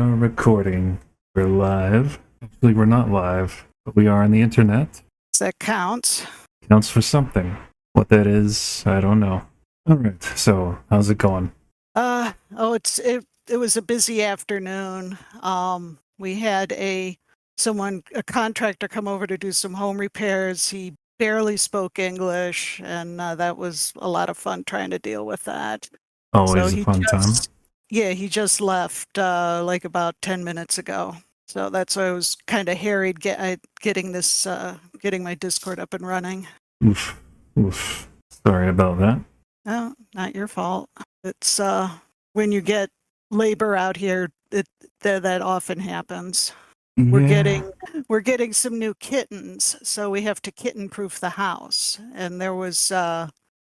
are recording. We're live. Actually, we're not live, but we are on the internet. That counts. Counts for something. What that is, I don't know. All right. So, how's it going? It was a busy afternoon. We had a contractor come over to do some home repairs. He barely spoke English, and that was a lot of fun trying to deal with that. So Always a fun time. he just left like about 10 minutes ago. So that's why I was kind of harried getting my Discord up and running. Oof. Sorry about that. No, not your fault. It's when you get labor out here, that often happens. Yeah. We're getting some new kittens, so we have to kitten-proof the house. And there was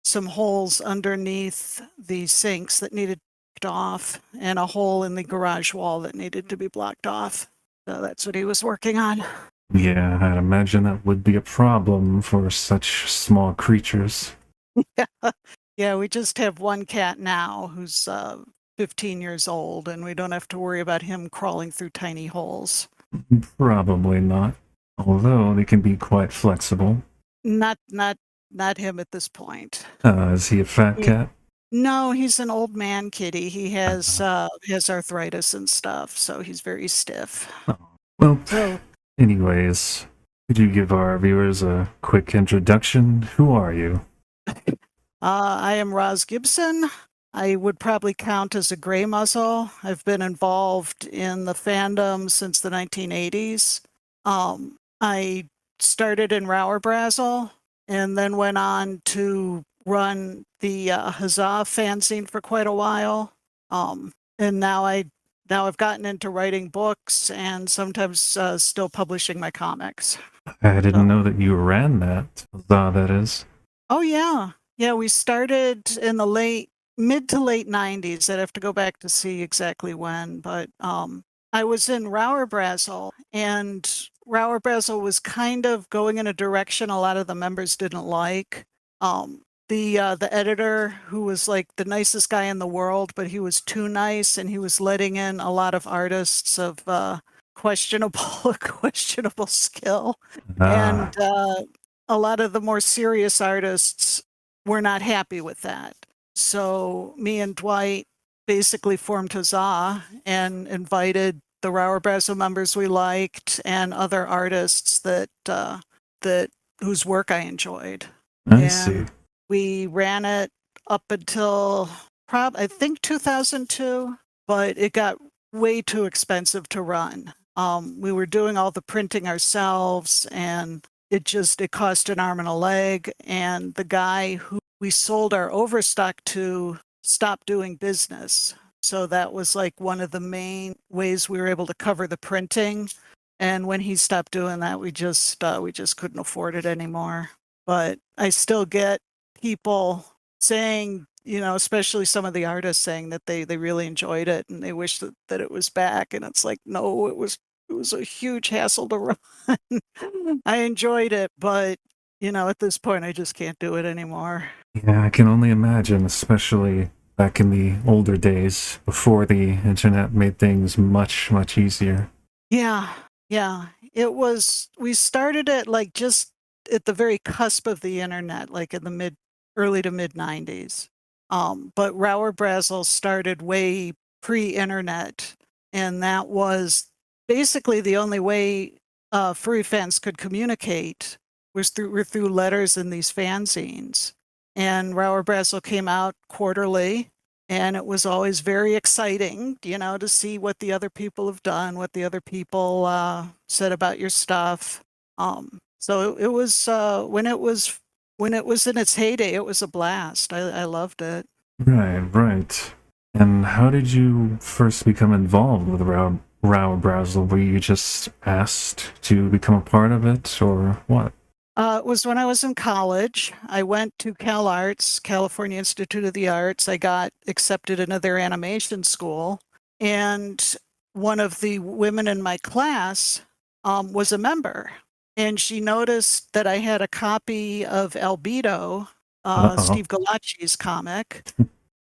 some holes underneath the sinks that needed blocked off, and a hole in the garage wall that needed to be blocked off. So that's what he was working on. Yeah, I'd imagine that would be a problem for such small creatures. Yeah, we just have one cat now who's 15 years old, and we don't have to worry about him crawling through tiny holes. Probably not. Although they can be quite flexible. Not him at this point. Is he a fat cat? No, he's an old man kitty. He has arthritis and stuff, so he's very stiff. Oh. Well, anyways, could you give our viewers a quick introduction? Who are you? I am Roz Gibson. I would probably count as a gray muzzle. I've been involved in the fandom since the 1980s. I started in Rower and then went on to run the Huzzah fanzine for quite a while. And now I've gotten into writing books and sometimes still publishing my comics. I didn't know that you ran that. Huzzah, that is. Oh, yeah. Yeah, we started in the mid to late 90s. I'd have to go back to see exactly when, but I was in Rower and Rower was kind of going in a direction a lot of the members didn't like. The editor, who was like the nicest guy in the world, but he was too nice, and he was letting in a lot of artists of questionable skill. And a lot of the more serious artists were not happy with that. So me and Dwight basically formed Huzzah and invited the Rower members we liked and other artists that whose work I enjoyed. I see. We ran it up until I think 2002, but it got way too expensive to run. We were doing all the printing ourselves, and it cost an arm and a leg. And the guy who we sold our overstock to stopped doing business. So that was like one of the main ways we were able to cover the printing. And when he stopped doing that, we just couldn't afford it anymore. But I still get people saying, especially some of the artists saying that they really enjoyed it and they wish that it was back. And it's like, no, it was a huge hassle to run. I enjoyed it, but at this point, I just can't do it anymore. Yeah, I can only imagine, especially back in the older days before the internet made things much, much easier. Yeah. It was, we started it like just at the very cusp of the internet, like in the early to mid 90s. But Rower started way pre-internet, and that was basically the only way furry fans could communicate was through letters in these fanzines. And Rower came out quarterly, and it was always very exciting, to see what the other people have done, what the other people said about your stuff. So it was when it was in its heyday, it was a blast. I loved it. Right. And how did you first become involved with Rower? Were you just asked to become a part of it, or what? It was when I was in college. I went to CalArts, California Institute of the Arts. I got accepted into their animation school, and one of the women in my class was a member, and she noticed that I had a copy of Albedo, Steve Galacci's comic,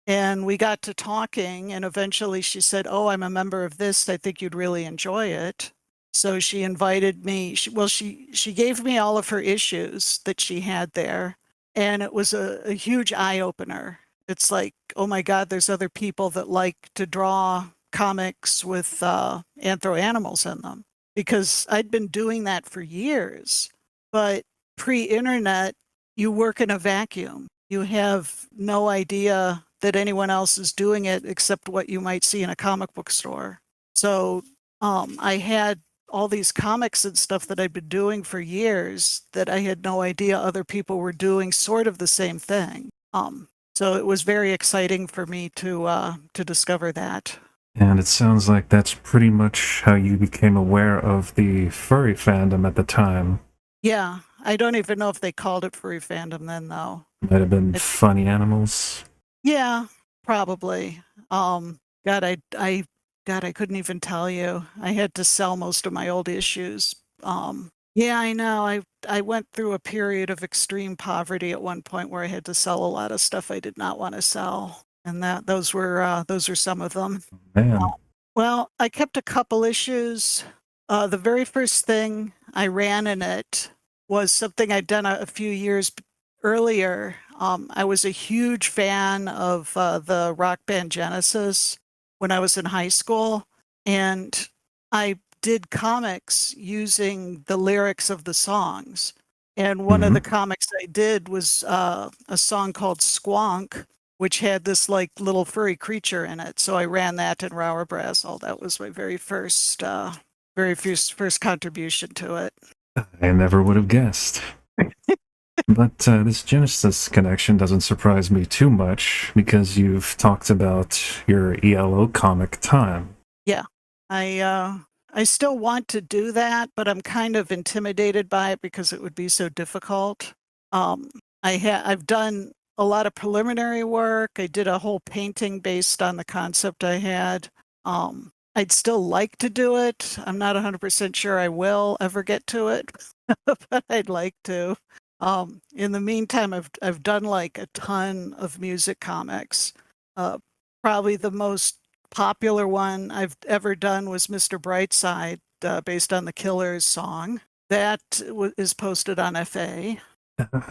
And we got to talking, and eventually she said, "Oh, I'm a member of this. I think you'd really enjoy it." So she invited me. She gave me all of her issues that she had there, and it was a huge eye opener. It's like, oh my God, there's other people that like to draw comics with anthro animals in them, because I'd been doing that for years, but pre-internet, you work in a vacuum. You have no idea that anyone else is doing it except what you might see in a comic book store. So I had all these comics and stuff that I'd been doing for years that I had no idea other people were doing sort of the same thing. So it was very exciting for me to discover that. And it sounds like that's pretty much how you became aware of the furry fandom at the time. Yeah, I don't even know if they called it furry fandom then, though. Might have been funny animals. Yeah, probably. God, I couldn't even tell you. I had to sell most of my old issues. Yeah, I know. I went through a period of extreme poverty at one point where I had to sell a lot of stuff I did not want to sell, and those were some of them. Man. Well, I kept a couple issues. The very first thing I ran in it was something I'd done a few years earlier. I was a huge fan of the rock band Genesis when I was in high school, and I did comics using the lyrics of the songs. And one of the comics I did was a song called Squonk, which had this like little furry creature in it. So I ran that in Rower Brazzle. That was my very first contribution to it. I never would have guessed. But this Genesis connection doesn't surprise me too much because you've talked about your ELO comic time. Yeah, I still want to do that, but I'm kind of intimidated by it because it would be so difficult. I've done a lot of preliminary work. I did a whole painting based on the concept I had. I'd still like to do it. I'm not 100% sure I will ever get to it, but I'd like to. In the meantime, I've done like a ton of music comics. Probably the most popular one I've ever done was Mr. Brightside, based on the Killers song. That is posted on FA.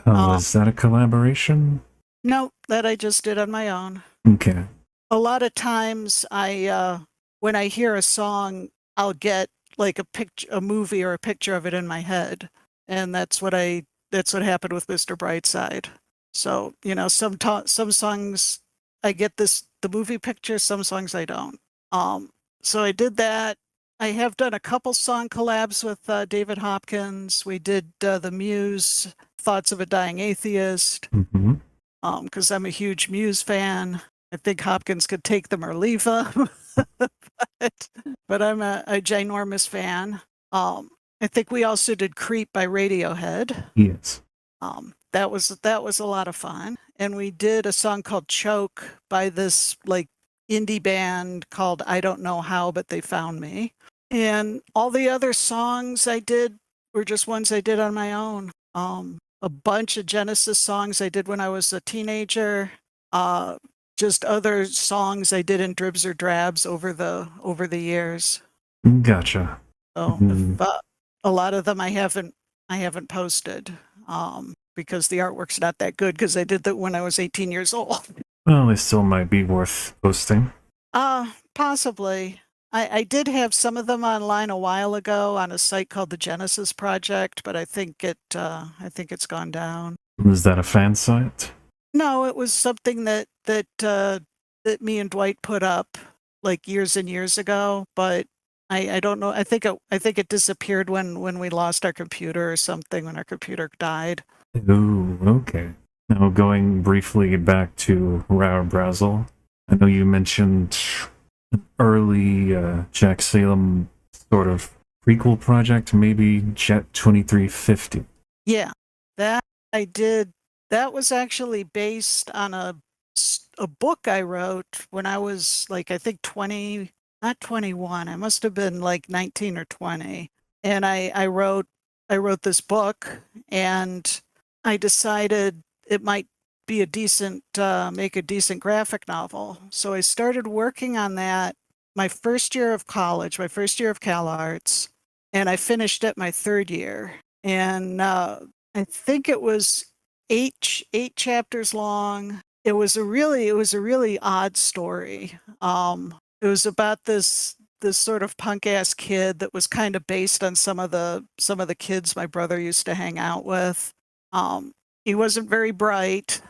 Was that a collaboration? No, that I just did on my own. Okay. A lot of times when I hear a song, I'll get like a movie or a picture of it in my head. And that's what happened with Mr. Brightside. So, some songs I get the movie picture, some songs I don't. So I did that. I have done a couple song collabs with David Hopkins. We did the Muse, Thoughts of a Dying Atheist, because I'm a huge Muse fan. I think Hopkins could take them or leave them, but I'm a ginormous fan. I think we also did Creep by Radiohead. Yes. That was a lot of fun. And we did a song called Choke by this like indie band called I Don't Know How, But They Found Me. And all the other songs I did were just ones I did on my own. A bunch of Genesis songs I did when I was a teenager. Just other songs I did in dribs or drabs over the years. Gotcha. So a lot of them I haven't posted because the artwork's not that good because I did that when I was 18 years old. Well, they still might be worth posting. Possibly. I did have some of them online a while ago on a site called the Genesis Project, but I think it's gone down. Was that a fan site? No, it was something that me and Dwight put up like years and years ago, but I don't know. I think it disappeared when we lost our computer or something, when our computer died. Ooh, okay. Now going briefly back to Rower Brazzle, I know you mentioned an early Jack Salem sort of prequel project, maybe Jet 2350. Yeah, that I did. That was actually based on a book I wrote when I was like, I think 20, not 21. I must have been like 19 or 20. And I wrote this book, and I decided it might be a decent, make a decent graphic novel. So I started working on that my first year of college, my first year of Cal Arts, and I finished it my third year. And I think it was eight chapters long. It was a really odd story. It was about this sort of punk ass kid that was kind of based on some of the kids my brother used to hang out with. He wasn't very bright.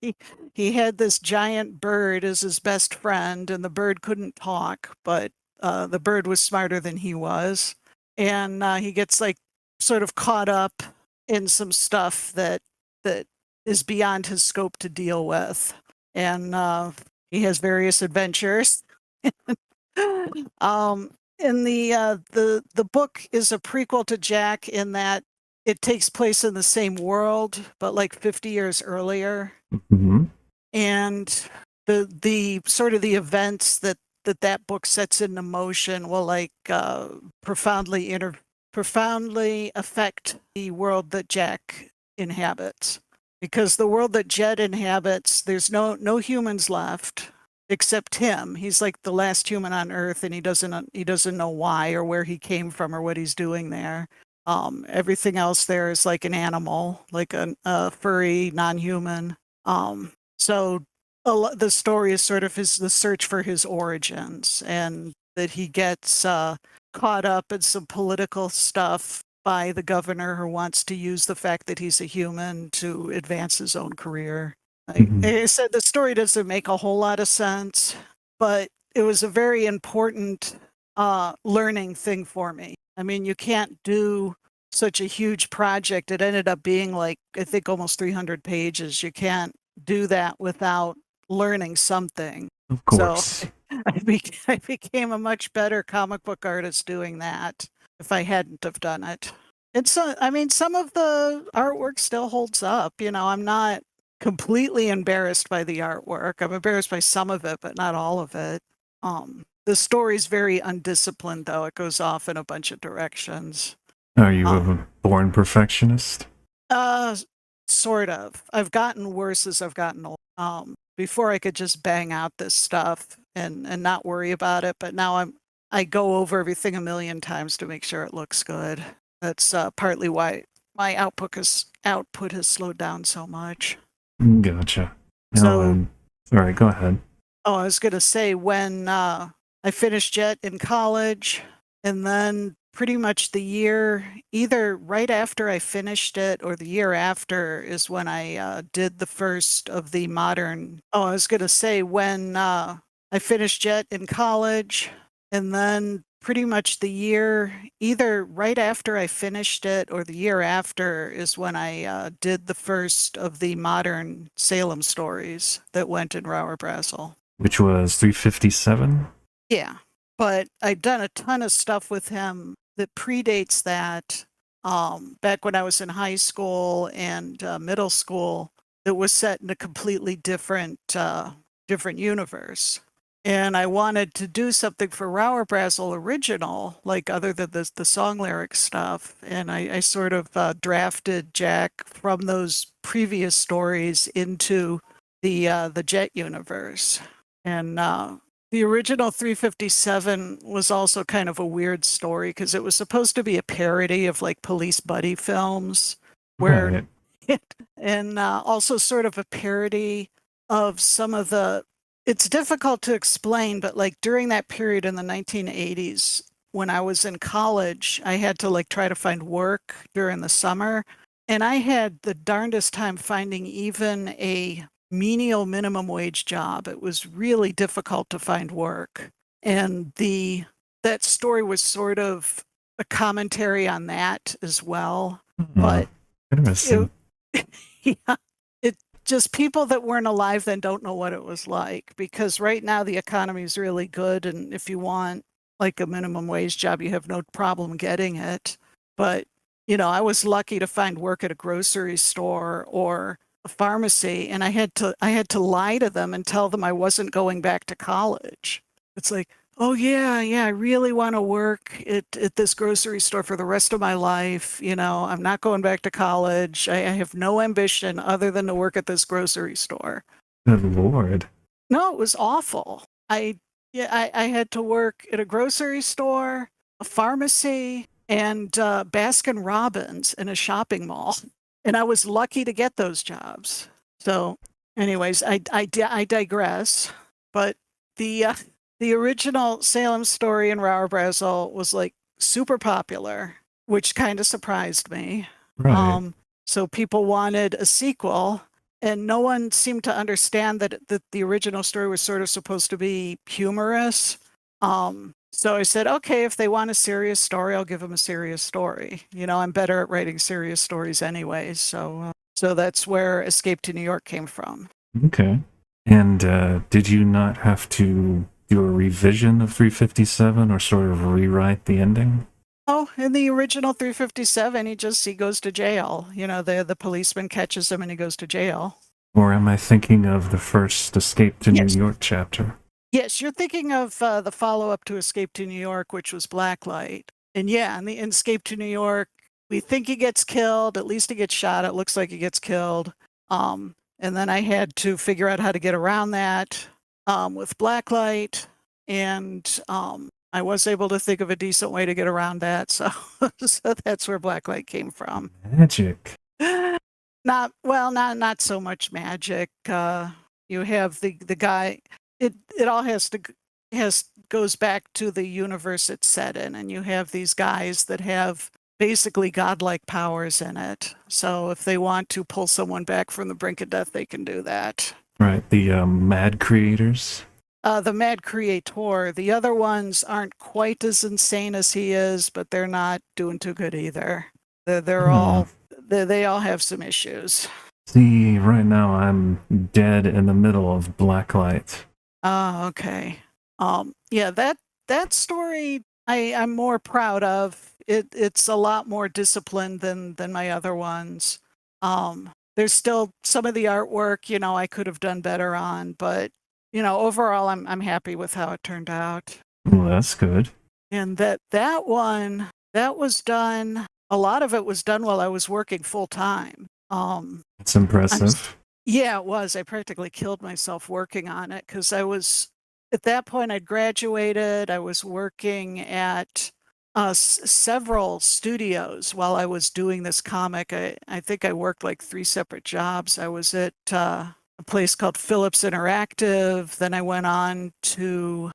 he, he had this giant bird as his best friend, and the bird couldn't talk, but the bird was smarter than he was. And he gets like sort of caught up in some stuff that is beyond his scope to deal with. And he has various adventures. And the book is a prequel to Jack in that it takes place in the same world, but like 50 years earlier. Mm-hmm. And the sort of the events that book sets into motion will like profoundly affect the world that Jack inhabits. Because the world that Jed inhabits, there's no humans left except him. He's like the last human on Earth, and he doesn't know why or where he came from or what he's doing there. Everything else there is like an animal, like a furry non-human. So the story is sort of the search for his origins, and that he gets caught up in some political stuff by the governor who wants to use the fact that he's a human to advance his own career. Like I said, the story doesn't make a whole lot of sense, but it was a very important learning thing for me. I mean, you can't do such a huge project. It ended up being like, I think, almost 300 pages. You can't do that without learning something. Of course. So I became a much better comic book artist doing that if I hadn't have done it. And so, I mean, some of the artwork still holds up. You know, I'm not completely embarrassed by the artwork. I'm embarrassed by some of it, but not all of it. The story's very undisciplined, though. It goes off in a bunch of directions. Are you a born perfectionist? Sort of. I've gotten worse as I've gotten old. Before I could just bang out this stuff and not worry about it, but now I go over everything a million times to make sure it looks good. That's partly why my output has slowed down so much. Gotcha. So, sorry, go ahead. Oh, I was going to say when I finished Jet in college, and then pretty much the year, either right after I finished it or the year after, is when I did the first of the modern. Oh, I was going to say when I finished Jet in college, and then pretty much the year, either right after I finished it or the year after, is when I did the first of the modern Salem stories that went in Rower Brazel. Which was 357? Yeah, but I'd done a ton of stuff with him that predates that, back when I was in high school and middle school, that was set in a completely different universe. And I wanted to do something for Rower Brazel original, like other than the song lyric stuff. And I sort of drafted Jack from those previous stories into the Jet universe. And the original 357 was also kind of a weird story because it was supposed to be a parody of like police buddy films, where Right. and also sort of a parody of some of the. It's difficult to explain, but like during that period in the 1980s, when I was in college, I had to like try to find work during the summer, and I had the darndest time finding even a menial minimum wage job. It was really difficult to find work. And that story was sort of a commentary on that as well. But interesting. yeah, it just people that weren't alive then don't know what it was like, because right now the economy is really good, and if you want like a minimum wage job, you have no problem getting it. But you know, I was lucky to find work at a grocery store or a pharmacy, and I had to lie to them and tell them I wasn't going back to college. It's like, oh yeah, yeah, I really want to work at this grocery store for the rest of my life. I'm not going back to college. I have no ambition other than to work at this grocery store. Good lord. No, it was awful. I had to work at a grocery store, a pharmacy, and Baskin Robbins in a shopping mall. And I was lucky to get those jobs. So, anyways, I digress. But the uh, the original Salem story in Rower Brazil was like super popular, which kind of surprised me. Right. So people wanted a sequel, and no one seemed to understand that the original story was sort of supposed to be humorous. So I said, okay, if they want a serious story, I'll give them a serious story. I'm better at writing serious stories anyway. So that's where Escape to New York came from. Okay. And did you not have to do a revision of 357 or sort of rewrite the ending? Oh, in the original 357, he goes to jail. The policeman catches him and he goes to jail. Or am I thinking of the first Escape to Yes. New York chapter? Yes, you're thinking of the follow-up to Escape to New York, which was Blacklight. And yeah, in the Escape to New York, we think he gets killed. At least he gets shot. It looks like he gets killed. And then I had to figure out how to get around that with Blacklight. And I was able to think of a decent way to get around that. So, so that's where Blacklight came from. Magic. Not so much magic. You have the guy. It all goes back to the universe it's set in, and you have these guys that have basically godlike powers in it. So if they want to pull someone back from the brink of death, they can do that. Right, the Mad Creators. The Mad Creator. The other ones aren't quite as insane as he is, but they're not doing too good either. They're all they all have some issues. See, right now I'm dead in the middle of Blacklight. Oh, okay. Yeah, that story I'm more proud of. It's a lot more disciplined than my other ones. There's still some of the artwork, I could have done better on, but overall I'm happy with how it turned out. Well, that's good. And that one, that was done, a lot of it was done while I was working full time. That's impressive. Yeah, it was. I practically killed myself working on it because at that point, I'd graduated. I was working at several studios while I was doing this comic. I think I worked like 3 separate jobs. I was at a place called Phillips Interactive. Then I went on to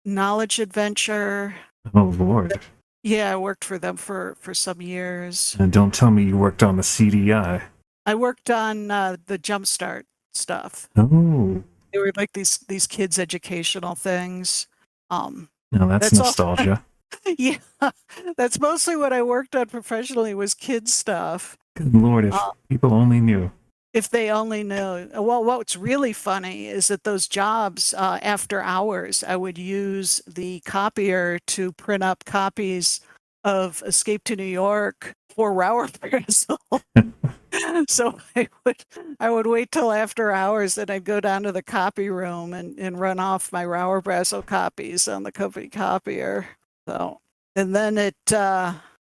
Knowledge Adventure. Oh, Lord. Yeah, I worked for them for some years. And don't tell me you worked on the CDI. I worked on the Jumpstart stuff. Oh. They were like these kids' educational things. Now that's nostalgia. Yeah, that's mostly what I worked on professionally was kids stuff. Good Lord, if people only knew. If they only knew. Well, what's really funny is that those jobs, after hours, I would use the copier to print up copies of Escape to New York for Rower Brazil. So I would wait till after hours, and I'd go down to the copy room and run off my Rower Brazil copies on the company copier. So, and then it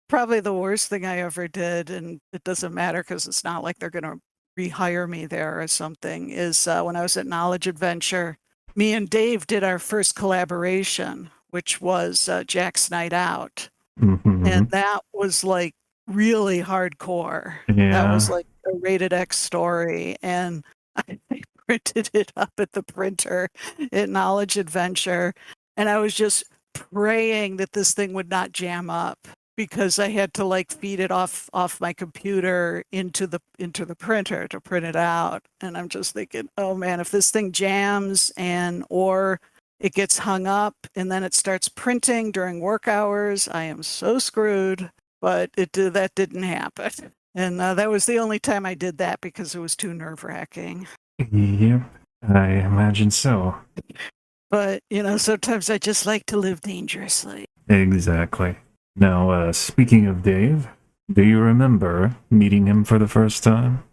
probably the worst thing I ever did, and it doesn't matter because it's not like they're going to rehire me there or something, is when I was at Knowledge Adventure, me and Dave did our first collaboration, which was Jack's Night Out. Mm-hmm. And that was like really hardcore. Yeah. That was like a rated X story. And I printed it up at the printer at Knowledge Adventure. And I was just praying that this thing would not jam up because I had to like feed it off my computer into the printer to print it out. And I'm just thinking, oh man, if this thing jams or it gets hung up and then it starts printing during work hours, I am so screwed. But that didn't happen. And that was the only time I did that because it was too nerve-wracking. Yep, I imagine so. But, sometimes I just like to live dangerously. Exactly. Now, speaking of Dave, do you remember meeting him for the first time?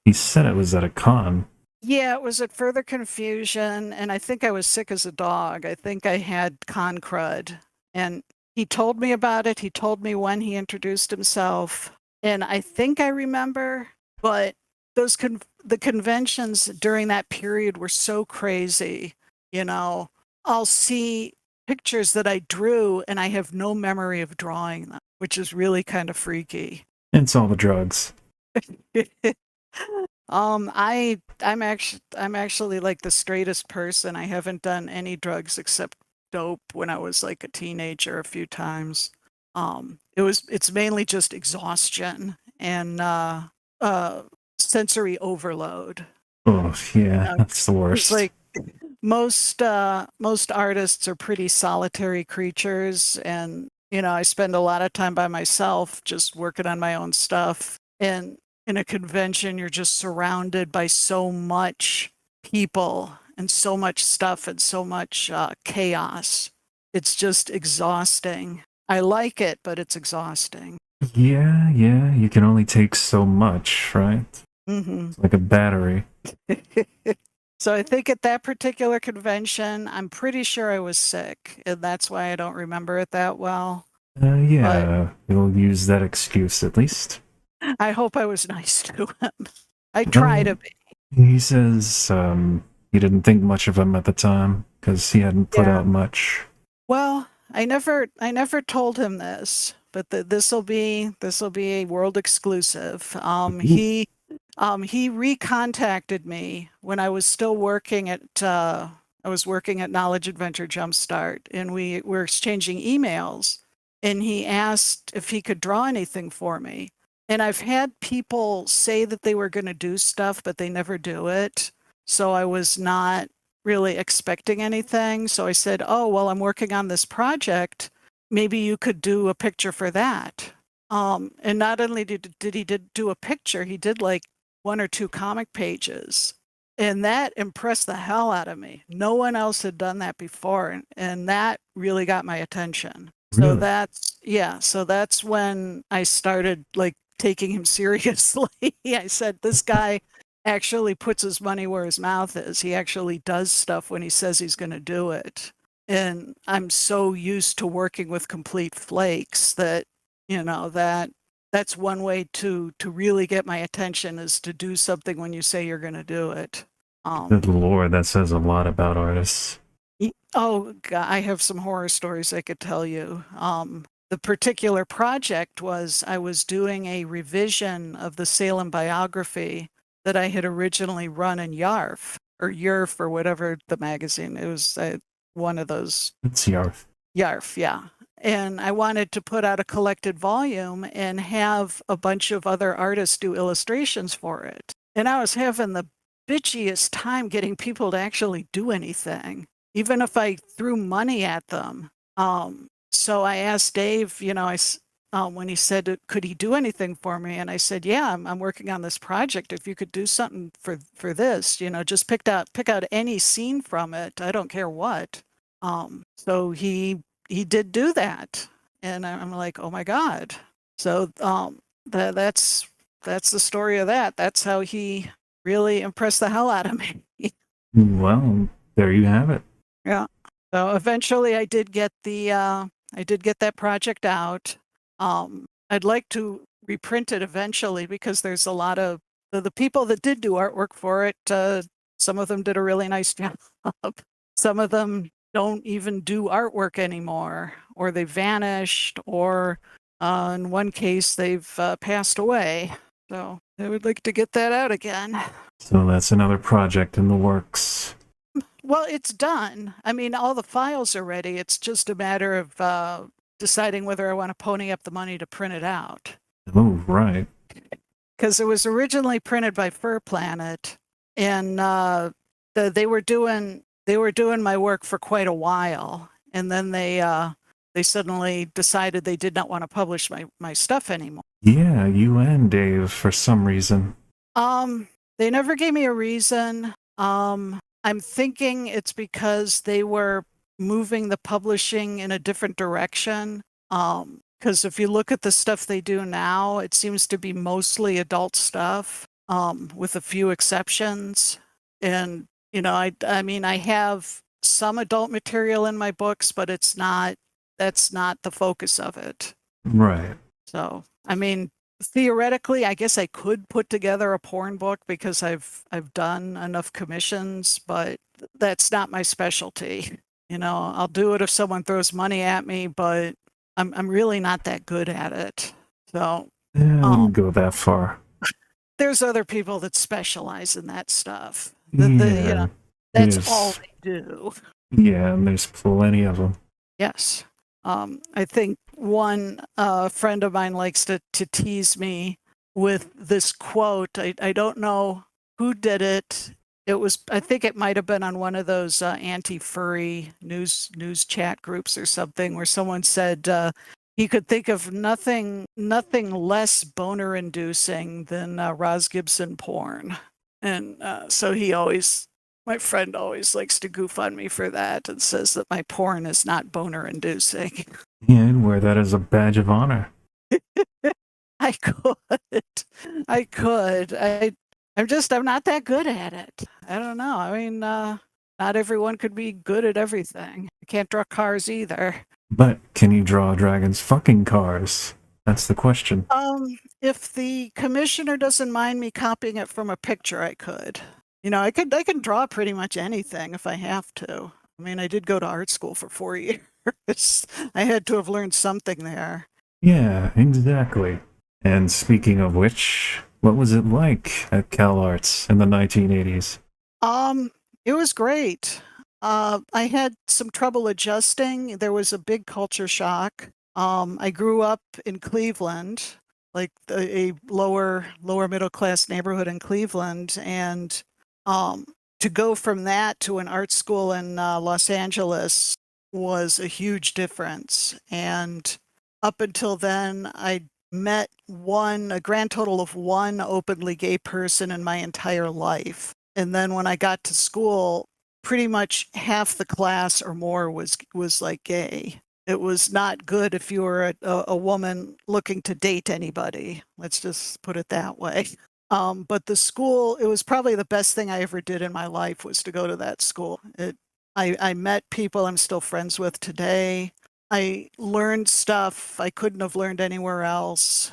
He said it was at a con. Yeah, it was at further confusion, and I think I was sick as a dog. I think I had con crud, and he told me about it. He told me when he introduced himself, and I think I remember, but the conventions during that period were so crazy. You know, I'll see pictures that I drew, and I have no memory of drawing them, which is really kind of freaky. It's all the drugs. I'm actually like the straightest person. I haven't done any drugs except dope when I was like a teenager a few times. It's mainly just exhaustion and uh sensory overload. Oh, yeah, Uh, that's the it's worst. like most artists are pretty solitary creatures, and I spend a lot of time by myself just working on my own stuff. And in a convention you're just surrounded by so much people and so much stuff and so much chaos. It's just exhausting. I like it, but it's exhausting. Yeah, yeah, you can only take so much, right? Hmm. It's like a battery. So I think at that particular convention, I'm pretty sure I was sick, and that's why I don't remember it that well. But Yeah, we'll use that excuse at least. I hope I was nice to him. I try Well, to be. he says he didn't think much of him at the time because he hadn't put Yeah. out much. Well, I never told him this, but this will be a world exclusive. Ooh, He recontacted me when I was still working at Knowledge Adventure Jumpstart, and we were exchanging emails, and he asked if he could draw anything for me. And I've had people say that they were going to do stuff, but they never do it. So I was not really expecting anything. So I said, "Oh, well, I'm working on this project. Maybe you could do a picture for that." And not only did he do a picture, he did like one or two comic pages. And that impressed the hell out of me. No one else had done that before. And that really got my attention. So really? that's when I started like taking him seriously. I said, this guy actually puts his money where his mouth is. He actually does stuff when he says he's going to do it. And I'm so used to working with complete flakes that, that's one way to really get my attention, is to do something when you say you're going to do it. Good Um, lord, that says a lot about artists. oh, God, I have some horror stories I could tell you. The particular project was I was doing a revision of the Salem biography that I had originally run in YARF or YERF or whatever the magazine. It was one of those. It's Yarf. YARF, yeah. And I wanted to put out a collected volume and have a bunch of other artists do illustrations for it. And I was having the bitchiest time getting people to actually do anything, even if I threw money at them. So I asked Dave, when he said, could he do anything for me? And I said, yeah, I'm working on this project. If you could do something for this, just pick out any scene from it. I don't care what. So he did do that, and I'm like, oh my god. So that's the story of that. That's how he really impressed the hell out of me. Well, there you have it. Yeah. So eventually, I did get that project out. I'd like to reprint it eventually because there's a lot of the people that did do artwork for it. Some of them did a really nice job. Some of them don't even do artwork anymore, or they vanished, or in one case they've passed away. So I would like to get that out again. So that's another project in the works. Well, it's done. I mean, all the files are ready. It's just a matter of deciding whether I want to pony up the money to print it out. Oh, right. Because it was originally printed by Fur Planet, and they were doing my work for quite a while, and then they suddenly decided they did not want to publish my stuff anymore. Yeah, you and Dave for some reason. They never gave me a reason. I'm thinking it's because they were moving the publishing in a different direction. Because if you look at the stuff they do now, it seems to be mostly adult stuff, with a few exceptions. And, you know, I mean, I have some adult material in my books, but that's not the focus of it. Right. So, I mean, theoretically, I guess I could put together a porn book because I've done enough commissions, but that's not my specialty. You know, I'll do it if someone throws money at me, but I'm really not that good at it. So, I wouldn't go that far. there's other people that specialize in that stuff. You know, Yeah. that's all There's, they do. yeah, and there's plenty of them. Yes. I think one friend of mine likes to tease me with this quote. I don't know who did it. I think it might have been on one of those anti-furry news chat groups or something, where someone said he could think of nothing less boner inducing than Roz Gibson porn. And so my friend always likes to goof on me for that and says that my porn is not boner inducing. Yeah, I'd wear that as a badge of honor. I could. I could. I'm not that good at it. I don't know. I mean, not everyone could be good at everything. I can't draw cars either. But can you draw dragons fucking cars? That's the question. If the commissioner doesn't mind me copying it from a picture, I could. You know, I can draw pretty much anything if I have to. I mean, I did go to art school for 4 years. I had to have learned something there. Yeah, exactly. And speaking of which, what was it like at CalArts in the 1980s? It was great. I had some trouble adjusting. There was a big culture shock. I grew up in Cleveland, like a lower middle class neighborhood in Cleveland, and to go from that to an art school in Los Angeles was a huge difference. And up until then, I met a grand total of one openly gay person in my entire life. And then when I got to school, pretty much half the class or more was like gay. It was not good if you were a woman looking to date anybody. Let's just put it that way. But the school, it was probably the best thing I ever did in my life was to go to that school. I met people I'm still friends with today. I learned stuff I couldn't have learned anywhere else.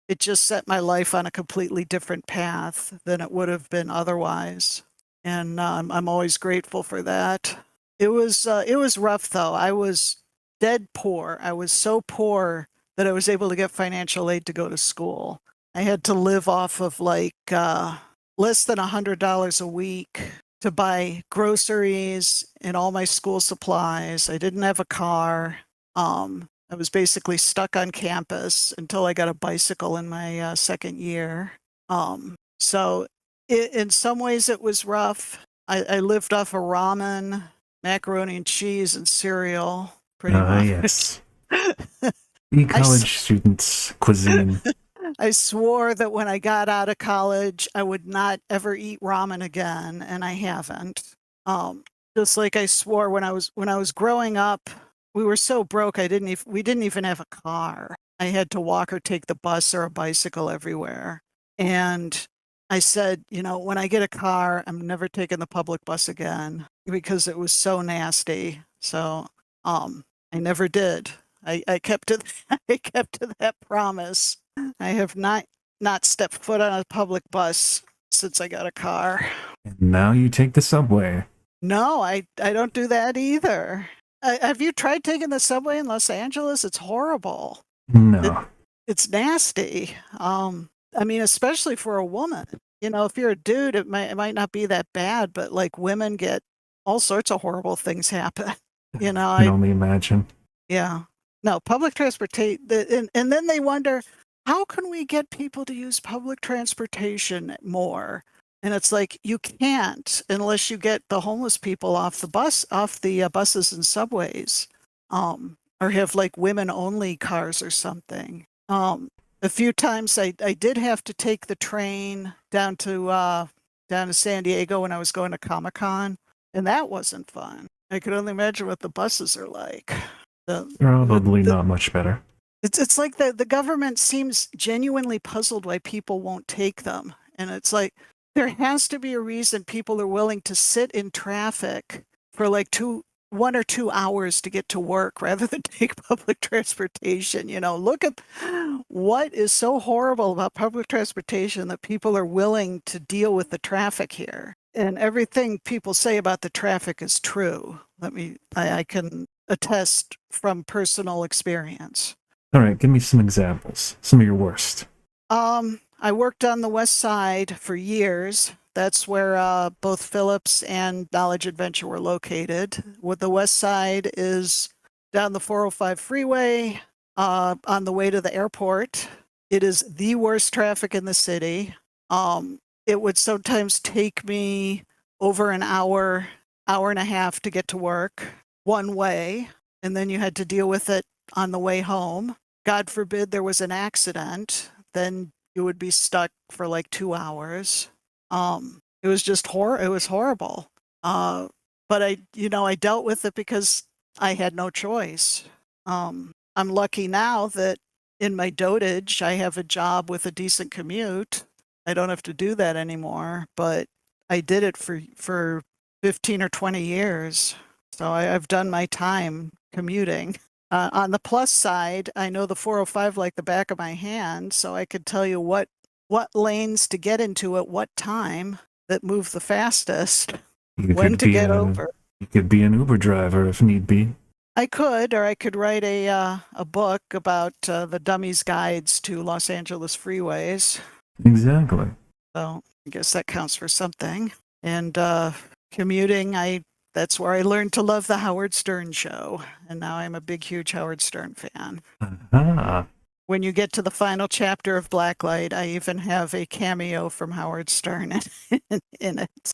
It just set my life on a completely different path than it would have been otherwise. And I'm always grateful for that. It was rough though. I was dead poor. I was so poor that I was able to get financial aid to go to school. I had to live off of like less than $100 a week to buy groceries and all my school supplies. I didn't have a car. I was basically stuck on campus until I got a bicycle in my second year. So in some ways it was rough. I lived off of ramen, macaroni and cheese, and cereal, pretty much. Yes. The college students' cuisine. I swore that when I got out of college, I would not ever eat ramen again, and I haven't. Just like I swore when I was growing up, we were so broke we didn't even have a car. I had to walk or take the bus or a bicycle everywhere. And I said, you know, when I get a car, I'm never taking the public bus again because it was so nasty. So I never did. I kept to I kept to that promise. I have not stepped foot on a public bus since I got a car. And now you take the subway. No, I don't do that either. Have you tried taking the subway in Los Angeles? It's horrible. No. It's nasty. I mean, especially for a woman. You know, if you're a dude, it might not be that bad, but like women get all sorts of horrible things happen. You know, I can only imagine. Yeah. No, public transportation, and then they wonder, how can we get people to use public transportation more? And it's like, you can't unless you get the homeless people off the buses and subways, or have like women only cars or something. A few times I did have to take the train down to San Diego when I was going to Comic-Con, and that wasn't fun. I could only imagine what the buses are like. Probably not much better. It's like the government seems genuinely puzzled why people won't take them. And it's like, there has to be a reason people are willing to sit in traffic for like 1 or 2 hours to get to work rather than take public transportation. Look at what is so horrible about public transportation that people are willing to deal with the traffic here. And everything people say about the traffic is true. I can attest from personal experience. All right, give me some examples. Some of your worst. I worked on the West Side for years. That's where both Phillips and Knowledge Adventure were located. What the West Side is down the 405 freeway on the way to the airport. It is the worst traffic in the city. It would sometimes take me over an hour and a half to get to work one way, and then you had to deal with it on the way home. God forbid there was an accident, then you would be stuck for like 2 hours. It was just it was horrible. But I dealt with it because I had no choice. I'm lucky now that in my dotage, I have a job with a decent commute. I don't have to do that anymore, but I did it for 15 or 20 years. So I've done my time commuting. On the plus side, I know the 405 like the back of my hand, so I could tell you what lanes to get into at what time that move the fastest, when to get over. You could be an Uber driver if need be. I could, or I could write a book about the dummies' guides to Los Angeles freeways. Exactly. So I guess that counts for something. And commuting, that's where I learned to love the Howard Stern show. And now I'm a big, huge Howard Stern fan. Uh-huh. When you get to the final chapter of Blacklight, I even have a cameo from Howard Stern in it.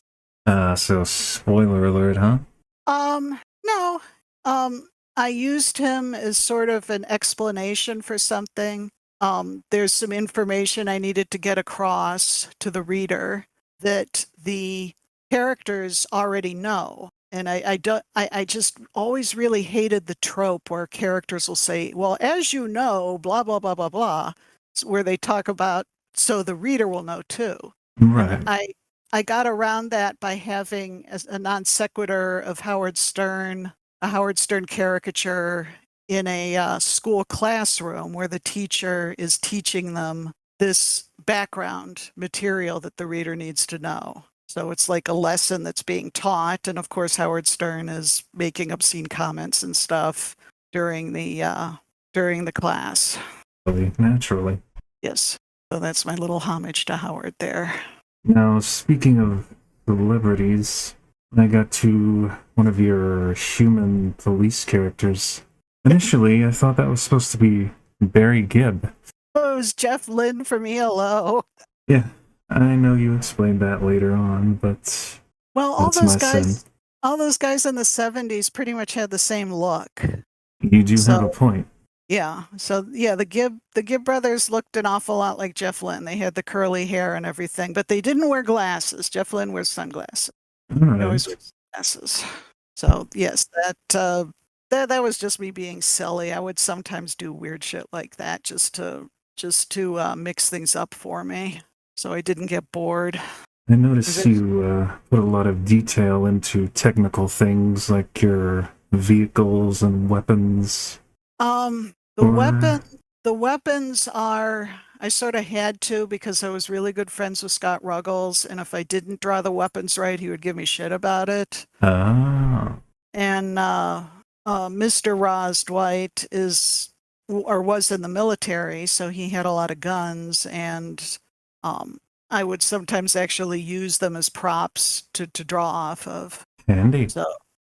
So spoiler alert, huh? No. I used him as sort of an explanation for something. There's some information I needed to get across to the reader that the characters already know. And I just always really hated the trope where characters will say, well, as you know, blah, blah, blah, blah, blah, where they talk about, so the reader will know too. Right. And I got around that by having a non sequitur of Howard Stern, a Howard Stern caricature in a school classroom where the teacher is teaching them this background material that the reader needs to know. So it's like a lesson that's being taught. And of course, Howard Stern is making obscene comments and stuff during the class. Naturally. Yes. So that's my little homage to Howard there. Now, speaking of celebrities, I got to one of your human police characters. Initially, I thought that was supposed to be Barry Gibb. Oh, it was Jeff Lynne from ELO. Yeah, I know you explained that later on, but well, all those guys in the 70s pretty much had the same look. You do have a point. Yeah. So yeah, the Gibb brothers looked an awful lot like Jeff Lynne. They had the curly hair and everything, but they didn't wear glasses. Jeff Lynne wears sunglasses. Right. He always wears glasses. So yes, that was just me being silly. I would sometimes do weird shit like that just to mix things up for me, so I didn't get bored. I noticed you put a lot of detail into technical things like your vehicles and weapons. The weapons are, I sort of had to because I was really good friends with Scott Ruggles, and if I didn't draw the weapons right, he would give me shit about it. Oh. And Mr. Roz Dwight was in the military, so he had a lot of guns, and I would sometimes actually use them as props to draw off of. Handy. So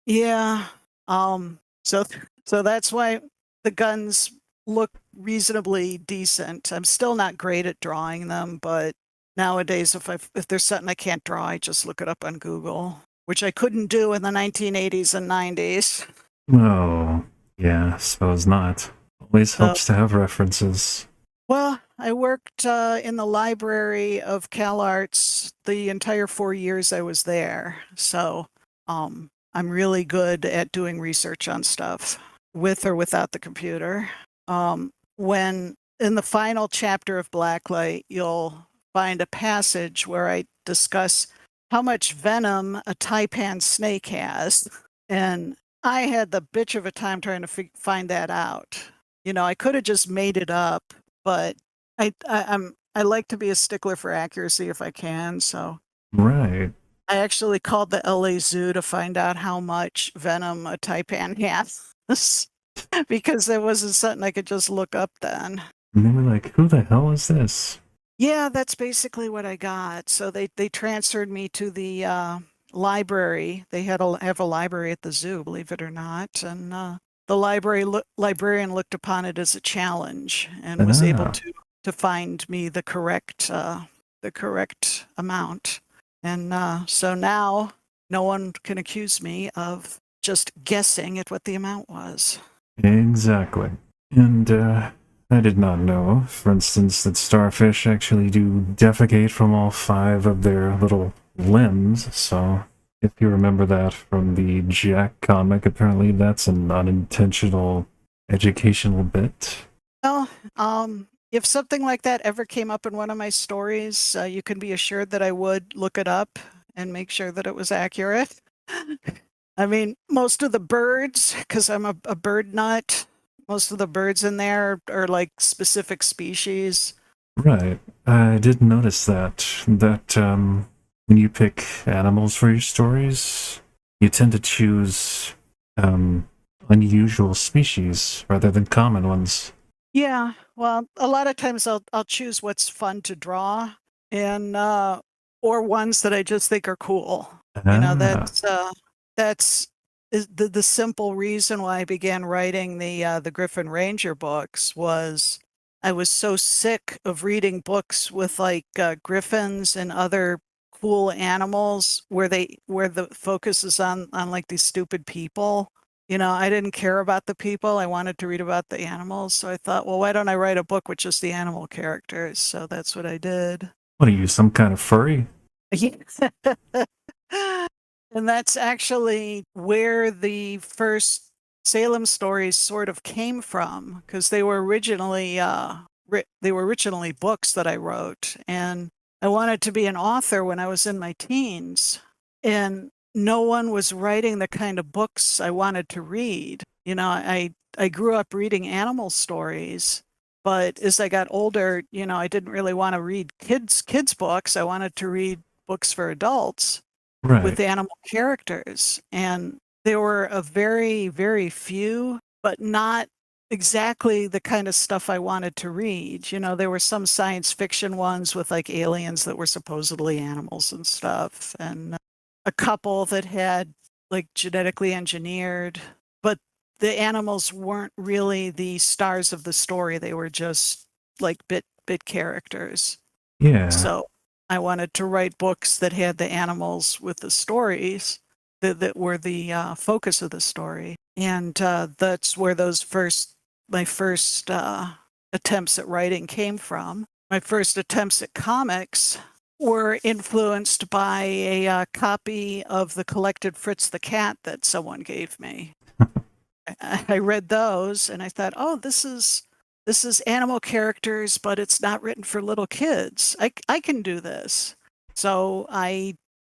yeah. So that's why the guns look reasonably decent. I'm still not great at drawing them, but nowadays if there's something I can't draw, I just look it up on Google, which I couldn't do in the 1980s and 90s. Oh, yeah, I suppose not. Always helps to have references. Well, I worked in the library of CalArts the entire 4 years I was there, so I'm really good at doing research on stuff, with or without the computer. When in the final chapter of Blacklight, you'll find a passage where I discuss how much venom a taipan snake has. And I had the bitch of a time trying to find that out. I could have just made it up, but I like to be a stickler for accuracy if I can. So Right. I actually called the LA Zoo to find out how much venom a taipan has because there wasn't something I could just look up then. And they were like, who the hell is this? Yeah, that's basically what I got. So they transferred me to the library. They have a library at the zoo, believe it or not, and the librarian looked upon it as a challenge and was able Ah, to find me the correct amount. And so now no one can accuse me of just guessing at what the amount was. exactly. And I did not know, for instance, that starfish actually do defecate from all 5 of their little limbs. So if you remember that from the Jack comic, apparently that's an unintentional educational bit. Well, if something like that ever came up in one of my stories, you can be assured that I would look it up and make sure that it was accurate. I mean, most of the birds, because I'm a bird nut, most of the birds in there are like specific species. Right. I did notice that when you pick animals for your stories, you tend to choose unusual species rather than common ones. Yeah, well, a lot of times I'll choose what's fun to draw and or ones that I just think are cool. Ah, That's is the simple reason why I began writing the Griffin Ranger books was I was so sick of reading books with like griffins and other cool animals where the focus is on like these stupid people. I didn't care about the people. I wanted to read about the animals. So I thought, well, why don't I write a book with just the animal characters? So that's what I did. what are you, some kind of furry? And that's actually where the first Salem stories sort of came from, because they were originally books that I wrote, and I wanted to be an author when I was in my teens, and no one was writing the kind of books I wanted to read. I grew up reading animal stories, but as I got older, I didn't really want to read kids books. I wanted to read books for adults Right. with animal characters. And there were a very, very few, but not exactly the kind of stuff I wanted to read. There were some science fiction ones with like aliens that were supposedly animals and stuff, and a couple that had like genetically engineered, but the animals weren't really the stars of the story. They were just like bit characters. Yeah. So I wanted to write books that had the animals with the stories that were the focus of the story. And that's where my first attempts at writing came from. My first attempts at comics were influenced by a copy of the collected Fritz the Cat that someone gave me. I read those and I thought, oh, this is animal characters, but it's not written for little kids. I can do this. So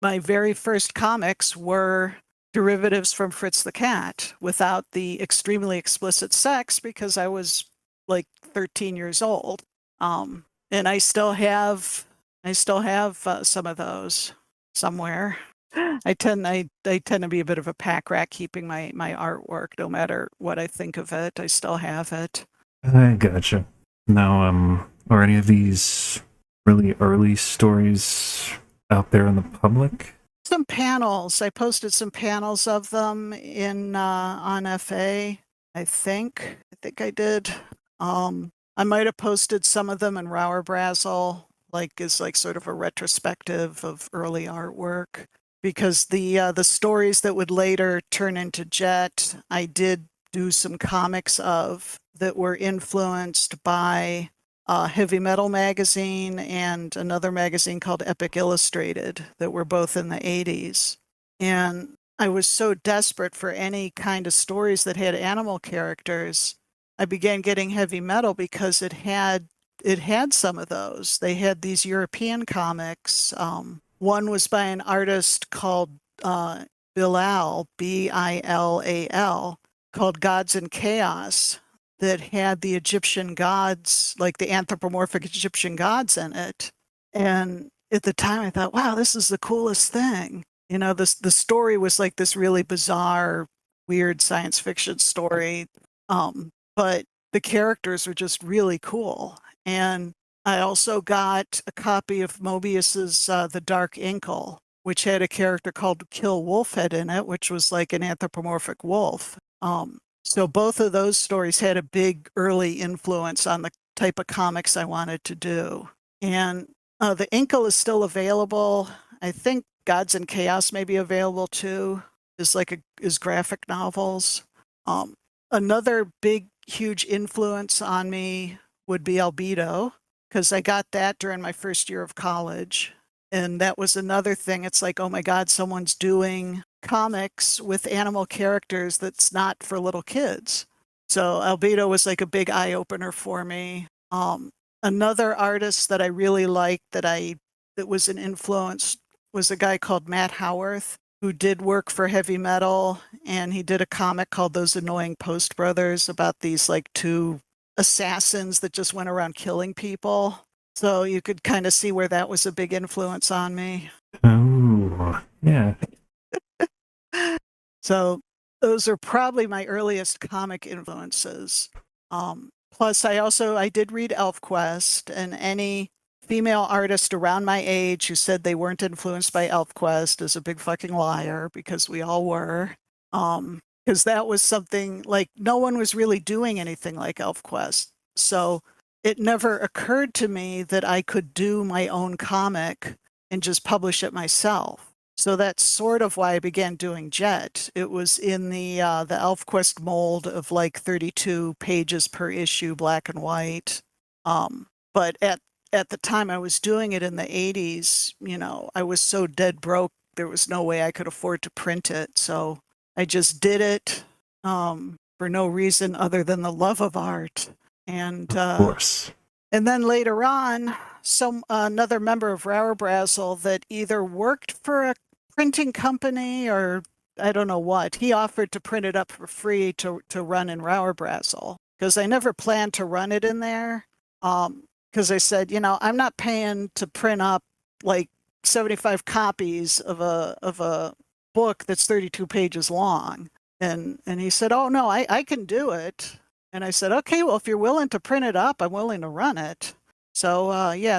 my very first comics were derivatives from Fritz the Cat without the extremely explicit sex because I was like 13 years old. And I still have some of those somewhere. I tend to be a bit of a pack rat keeping my artwork no matter what I think of it. I still have it. I gotcha. Now, are any of these really early stories out there in the public? Some panels. I posted some panels of them in on FA. I think I did. I might have posted some of them in Rower Brazzle, like as like sort of a retrospective of early artwork. Because the stories that would later turn into Jet, I did do some comics of that were influenced by Heavy Metal magazine and another magazine called Epic Illustrated that were both in the 80s. And I was so desperate for any kind of stories that had animal characters. I began getting Heavy Metal because it had some of those. They had these European comics One was by an artist called Bilal, Bilal, called Gods in Chaos, that had the Egyptian gods, like the anthropomorphic Egyptian gods in it. And at the time I thought, wow, this is the coolest thing. The story was like this really bizarre, weird science fiction story. But the characters were just really cool. And I also got a copy of Mobius's The Dark Inkle, which had a character called Kill Wolfhead in it, which was like an anthropomorphic wolf. So both of those stories had a big early influence on the type of comics I wanted to do. And the Inkle is still available. I think Gods and Chaos may be available too, is graphic novels. Another big, huge influence on me would be Albedo, because I got that during my first year of college. And that was another thing. It's like, oh my God, someone's doing comics with animal characters that's not for little kids. So Albedo was like a big eye opener for me. Another artist that I really liked that was an influence was a guy called Matt Howarth, who did work for heavy metal, and he did a comic called Those Annoying Post Brothers about these like two assassins that just went around killing people. So you could kind of see where that was a big influence on me. Oh, yeah. So those are probably my earliest comic influences. Plus, I did read ElfQuest, and any female artist around my age who said they weren't influenced by ElfQuest is a big fucking liar, because we all were. Because that was something like no one was really doing anything like ElfQuest. So it never occurred to me that I could do my own comic and just publish it myself. So that's sort of why I began doing Jet. It was in the ElfQuest mold of like 32 pages per issue, black and white. But at the time I was doing it in the 80s, I was so dead broke, there was no way I could afford to print it. So I just did it for no reason other than the love of art. And Of course. and then later on, another member of Rauerbrazel that either worked for a printing company or I don't know what, he offered to print it up for free to run in Rauerbrazel, because I never planned to run it in there. Because I said, I'm not paying to print up like 75 copies of a book that's 32 pages long. And he said, oh no, I can do it. And I said, okay, well, if you're willing to print it up, I'm willing to run it. So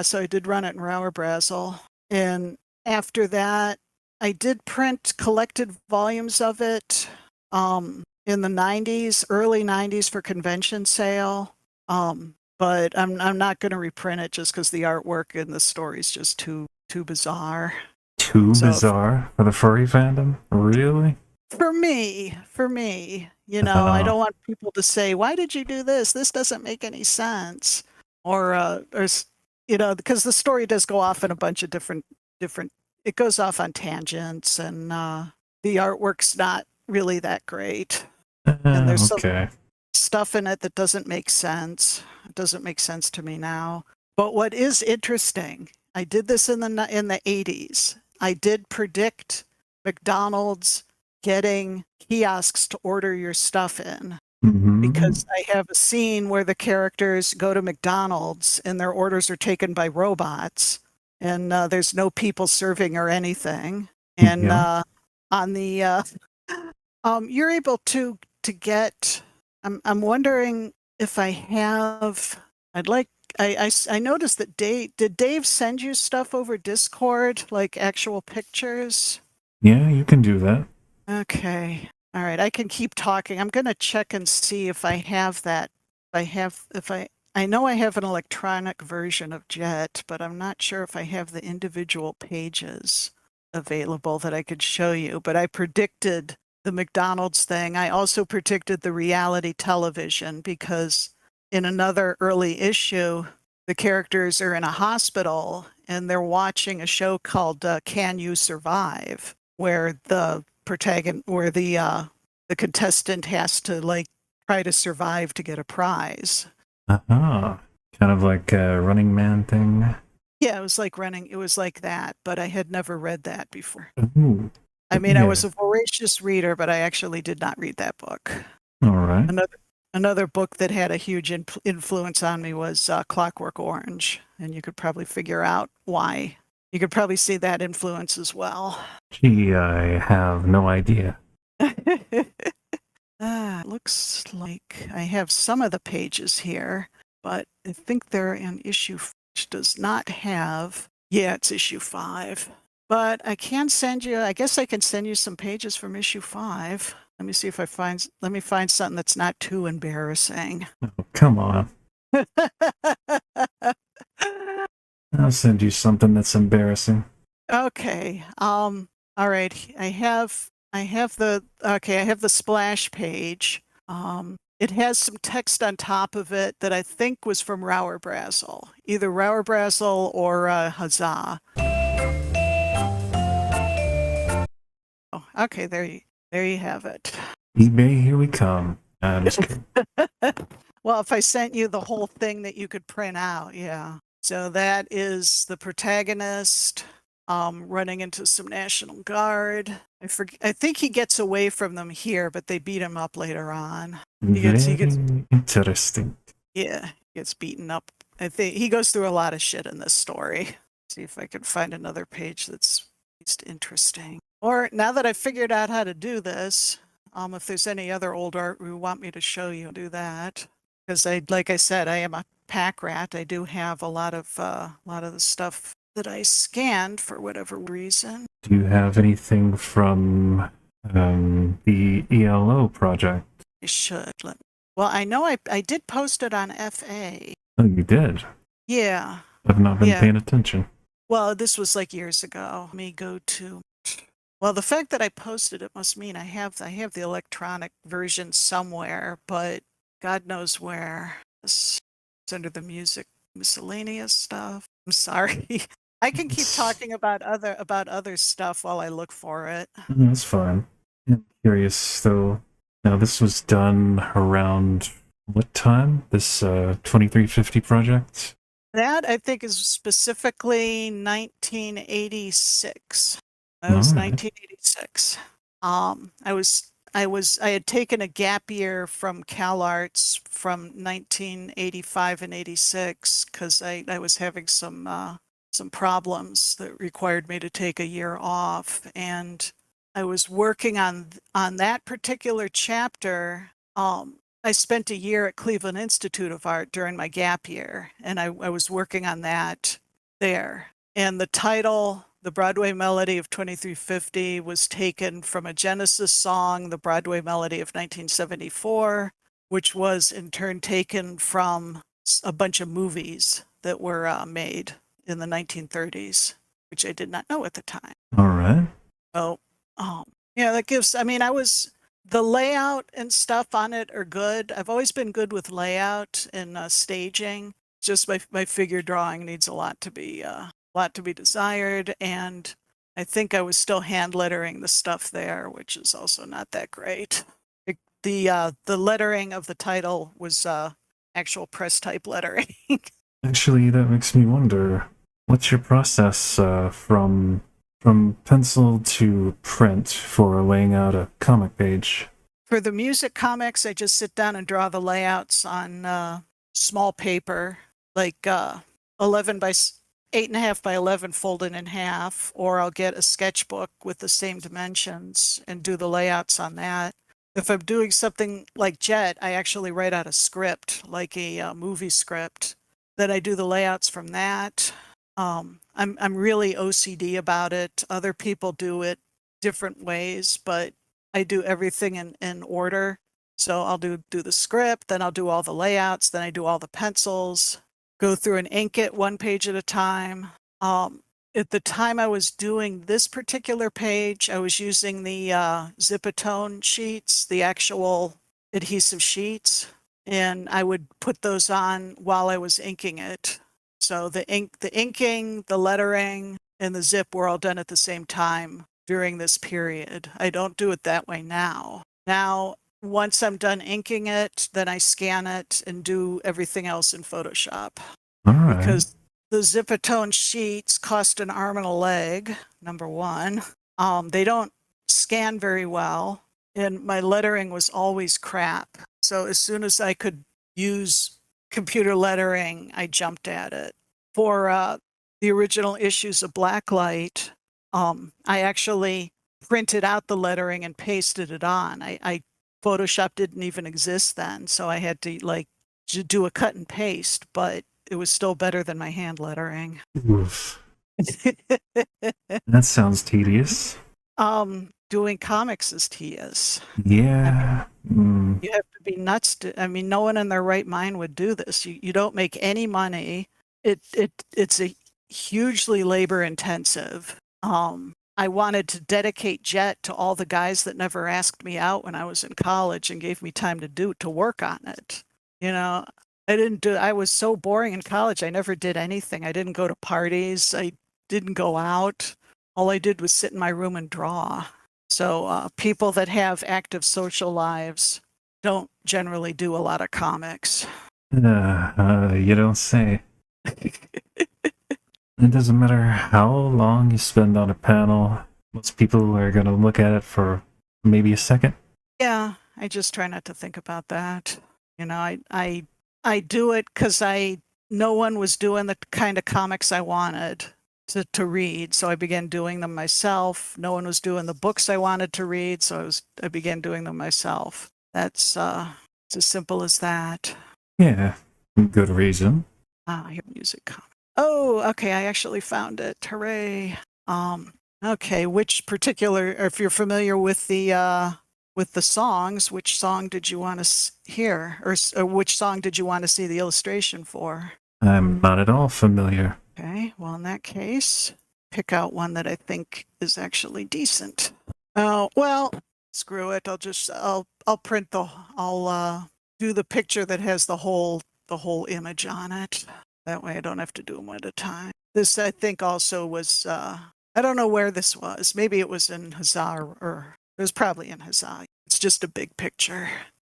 so I did run it in Rauerbrazel. And after that, I did print collected volumes of it in the 90s, early 90s for convention sale. But I'm not going to reprint it just because the artwork and the story is just too bizarre. Too bizarre for the furry fandom? Really? For me, I don't want people to say, "Why did you do this? This doesn't make any sense," or because the story does go off in a bunch of different. It goes off on tangents, and the artwork's not really that great. And there's some stuff in it that doesn't make sense. It doesn't make sense to me now. But what is interesting, I did this in the 80s. I did predict McDonald's getting kiosks to order your stuff in, because I have a scene where the characters go to McDonald's and their orders are taken by robots, and there's no people serving or anything. And on the you're able to get. I'm wondering if I have. I noticed that did Dave send you stuff over Discord, like actual pictures? Yeah, you can do that. Okay. All right. I can keep talking. I'm going to check and see if I have that. I know I have an electronic version of Jet, but I'm not sure if I have the individual pages available that I could show you. But I predicted the McDonald's thing. I also predicted the reality television, because in another early issue, the characters are in a hospital and they're watching a show called Can You Survive, where the contestant has to like try to survive to get a prize. Kind of like a Running Man thing. Yeah, it was like that, but I had never read that before. Ooh, I mean, I was yeah. a voracious reader, but I actually did not read that book. All right. Another book that had a huge influence on me was Clockwork Orange, and you could probably figure out why. You could probably see that influence as well. Gee, I have no idea. Looks like I have some of the pages here, but I think they're in issue, which does not have. Yeah, it's issue 5. But I can send you, I guess I can send you some pages from issue 5. Let me see if let me find something that's not too embarrassing. Oh, come on. I'll send you something that's embarrassing. Okay. All right. I have the splash page. It has some text on top of it that I think was from Rower Brazel, either Rower Brazel or Huzzah. Oh, okay. There you have it. eBay, here we come. I'm just kidding. Well, if I sent you the whole thing that you could print out, yeah. So that is the protagonist running into some National Guard. I think he gets away from them here, but they beat him up later on. He gets Very interesting. Yeah, he gets beaten up. I think he goes through a lot of shit in this story. See if I can find another page that's at least interesting. Or now that I've figured out how to do this, if there's any other old art you want me to show you, do that. Because like I said, I am a pack rat. I do have a lot of the stuff that I scanned for whatever reason. Do you have anything from the ELO project? I should. Well, I know I did post it on FA. Oh, you did? Yeah. I've not been Yeah. paying attention. Well, this was like years ago. Let me go to. Well, the fact that I posted it must mean I have the electronic version somewhere, but God knows where. It's under the music miscellaneous stuff. I'm sorry. I can keep talking about other stuff while I look for it. That's fine. I'm curious though. Now, this was done around what time? This 2350 project? That I think is specifically 1986. That was Alright. 1986. I had taken a gap year from CalArts from 1985 and 86 because I was having some problems that required me to take a year off, and I was working on that particular chapter. I spent a year at Cleveland Institute of Art during my gap year, and I was working on that there. And the title, The Broadway Melody of 2350, was taken from a Genesis song, The Broadway Melody of 1974, which was in turn taken from a bunch of movies that were made in the 1930s, which I did not know at the time. Alright. So, yeah, that gives, the layout and stuff on it are good. I've always been good with layout and staging. Just my figure drawing needs a lot to be desired, and I think I was still hand lettering the stuff there, which is also not that great. The lettering of the title was actual press type lettering. Actually, that makes me wonder, what's your process from pencil to print for laying out a comic page? For the music comics, I just sit down and draw the layouts on small paper, like 11 by 8.5 by 11 folded in half, or I'll get a sketchbook with the same dimensions and do the layouts on that. If I'm doing something like Jet, I actually write out a script, like a movie script. Then I do the layouts from that. I'm really OCD about it. Other people do it different ways, but I do everything in order. So I'll do the script, then I'll do all the layouts, then I do all the pencils, go through and ink it one page at a time. At the time I was doing this particular page, I was using the Zipatone sheets, the actual adhesive sheets, and I would put those on while I was inking it. So the inking, the lettering, and the zip were all done at the same time during this period. I don't do it that way now. Now, once I'm done inking it, then I scan it and do everything else in Photoshop. Alright. Because the Zipatone sheets cost an arm and a leg, number one. They don't scan very well, and my lettering was always crap. So as soon as I could use computer lettering, I jumped at it. For the original issues of Blacklight, I actually printed out the lettering and pasted it on. I Photoshop didn't even exist then, so I had to like do a cut and paste, but it was still better than my hand lettering. Oof. That sounds tedious. Doing comics is tedious. Yeah. You have to be nuts I mean, no one in their right mind would do this. You don't make any money. It's a hugely labor intensive. I wanted to dedicate Jet to all the guys that never asked me out when I was in college and gave me time to work on it. You know, I was so boring in college. I never did anything. I didn't go to parties. I didn't go out. All I did was sit in my room and draw. So people that have active social lives don't generally do a lot of comics. You don't say. It doesn't matter how long you spend on a panel. Most people are going to look at it for maybe a second. Yeah, I just try not to think about that. You know, I do it because no one was doing the kind of comics I wanted to read, so I began doing them myself. No one was doing the books I wanted to read, so I began doing them myself. That's it's as simple as that. Yeah, good reason. Here, music comic. Oh, okay, I actually found it. Hooray. Okay, which particular, if you're familiar with the songs, which song did you want to hear, or which song did you want to see the illustration for? I'm not at all familiar. Okay, well, in that case, pick out one that I think is actually decent. Oh, well, screw it. I'll print I'll do the picture that has the whole image on it. That way I don't have to do them one at a time. This, I think, also was, I don't know where this was. Maybe it was in Huzzah, or it was probably in Huzzah. It's just a big picture.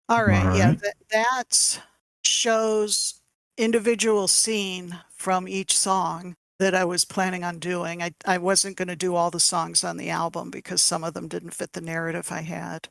All right, yeah, that shows individual scene from each song that I was planning on doing. I wasn't going to do all the songs on the album because some of them didn't fit the narrative I had.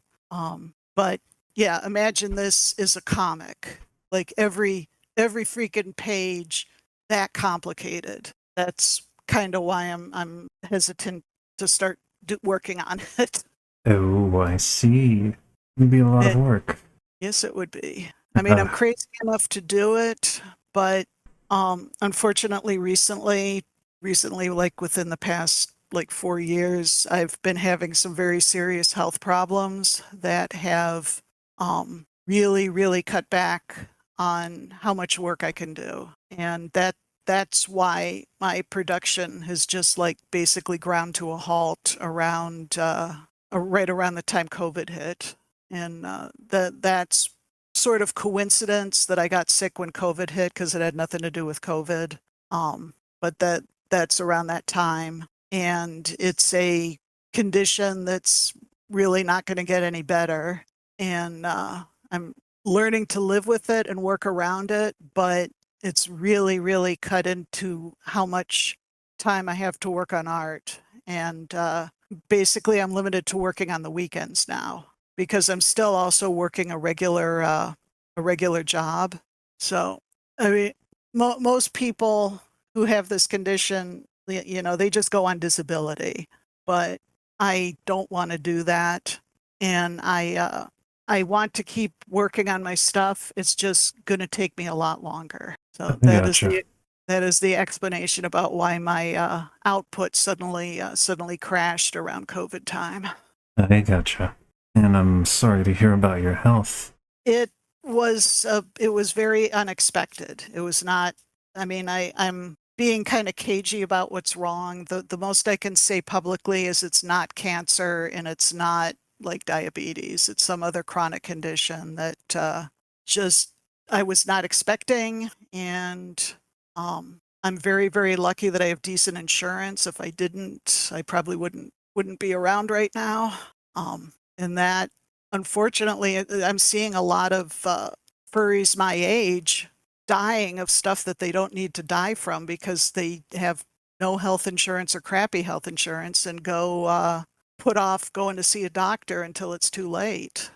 But yeah, imagine this is a comic. Like every freaking page that complicated. That's kind of why I'm hesitant to start working on it. Oh, I see. It'd be a lot of work. Yes, it would be. I mean, I'm crazy enough to do it, but unfortunately, recently, like within the past like 4 years, I've been having some very serious health problems that have really, really cut back on how much work I can do. And that's why my production has just like basically ground to a halt around right around the time COVID hit. And that's sort of coincidence that I got sick when COVID hit because it had nothing to do with COVID. But that's around that time. And it's a condition that's really not going to get any better. And I'm learning to live with it and work around it, but it's really, really cut into how much time I have to work on art. And basically, I'm limited to working on the weekends now because I'm still also working a regular job. So, I mean, most people who have this condition, you know, they just go on disability, but I don't want to do that. And I want to keep working on my stuff. It's just going to take me a lot longer. So that is the explanation about why my output suddenly crashed around COVID time. I gotcha. And I'm sorry to hear about your health. It was very unexpected. It was not. I mean, I'm being kind of cagey about what's wrong. The most I can say publicly is it's not cancer and it's not like diabetes. It's some other chronic condition that just I was not expecting. And I'm very, very lucky that I have decent insurance. If I didn't, I probably wouldn't be around right now. And that, unfortunately, I'm seeing a lot of furries my age dying of stuff that they don't need to die from because they have no health insurance or crappy health insurance and go put off going to see a doctor until it's too late.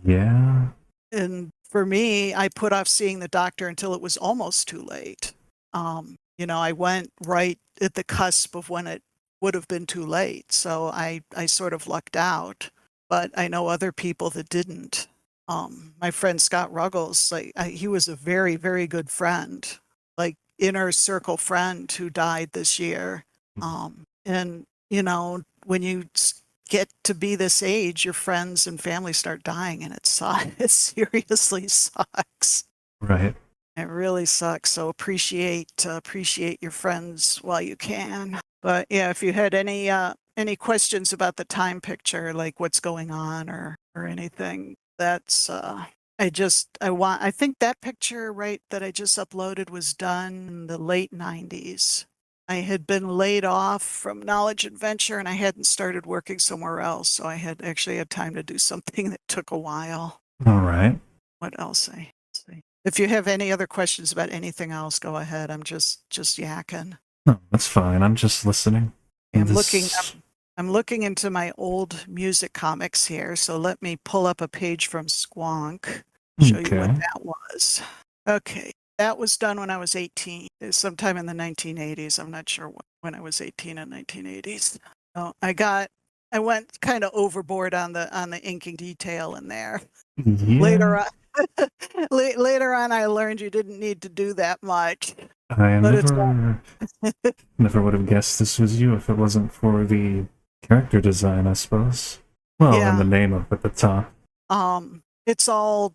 Yeah. And for me, I put off seeing the doctor until it was almost too late. I went right at the cusp of when it would have been too late. So I sort of lucked out, but I know other people that didn't. My friend Scott Ruggles, he was a very, very good friend, like inner circle friend who died this year. And when you get to be this age, your friends and family start dying, and it sucks. It seriously sucks. Right. It really sucks. So appreciate your friends while you can. But yeah, if you had any questions about the time picture, like what's going on or anything, that's I think that picture right that I just uploaded was done in the late 90s. I had been laid off from Knowledge Adventure and I hadn't started working somewhere else, so I had actually had time to do something that took a while. All right. What else? Let's see. If you have any other questions about anything else, go ahead. I'm just yakking. No, that's fine. I'm just listening. I'm looking into my old music comics here, so let me pull up a page from Squonk, show you what that was. Okay, that was done when I was 18, sometime in the 1980s. I'm not sure when I was 18 in 1980s. So I went kind of overboard on the inking detail in there. Yeah. Later on, I learned you didn't need to do that much. I never would have guessed this was you if it wasn't for the character design, I suppose. Well, and the name up at the top. It's all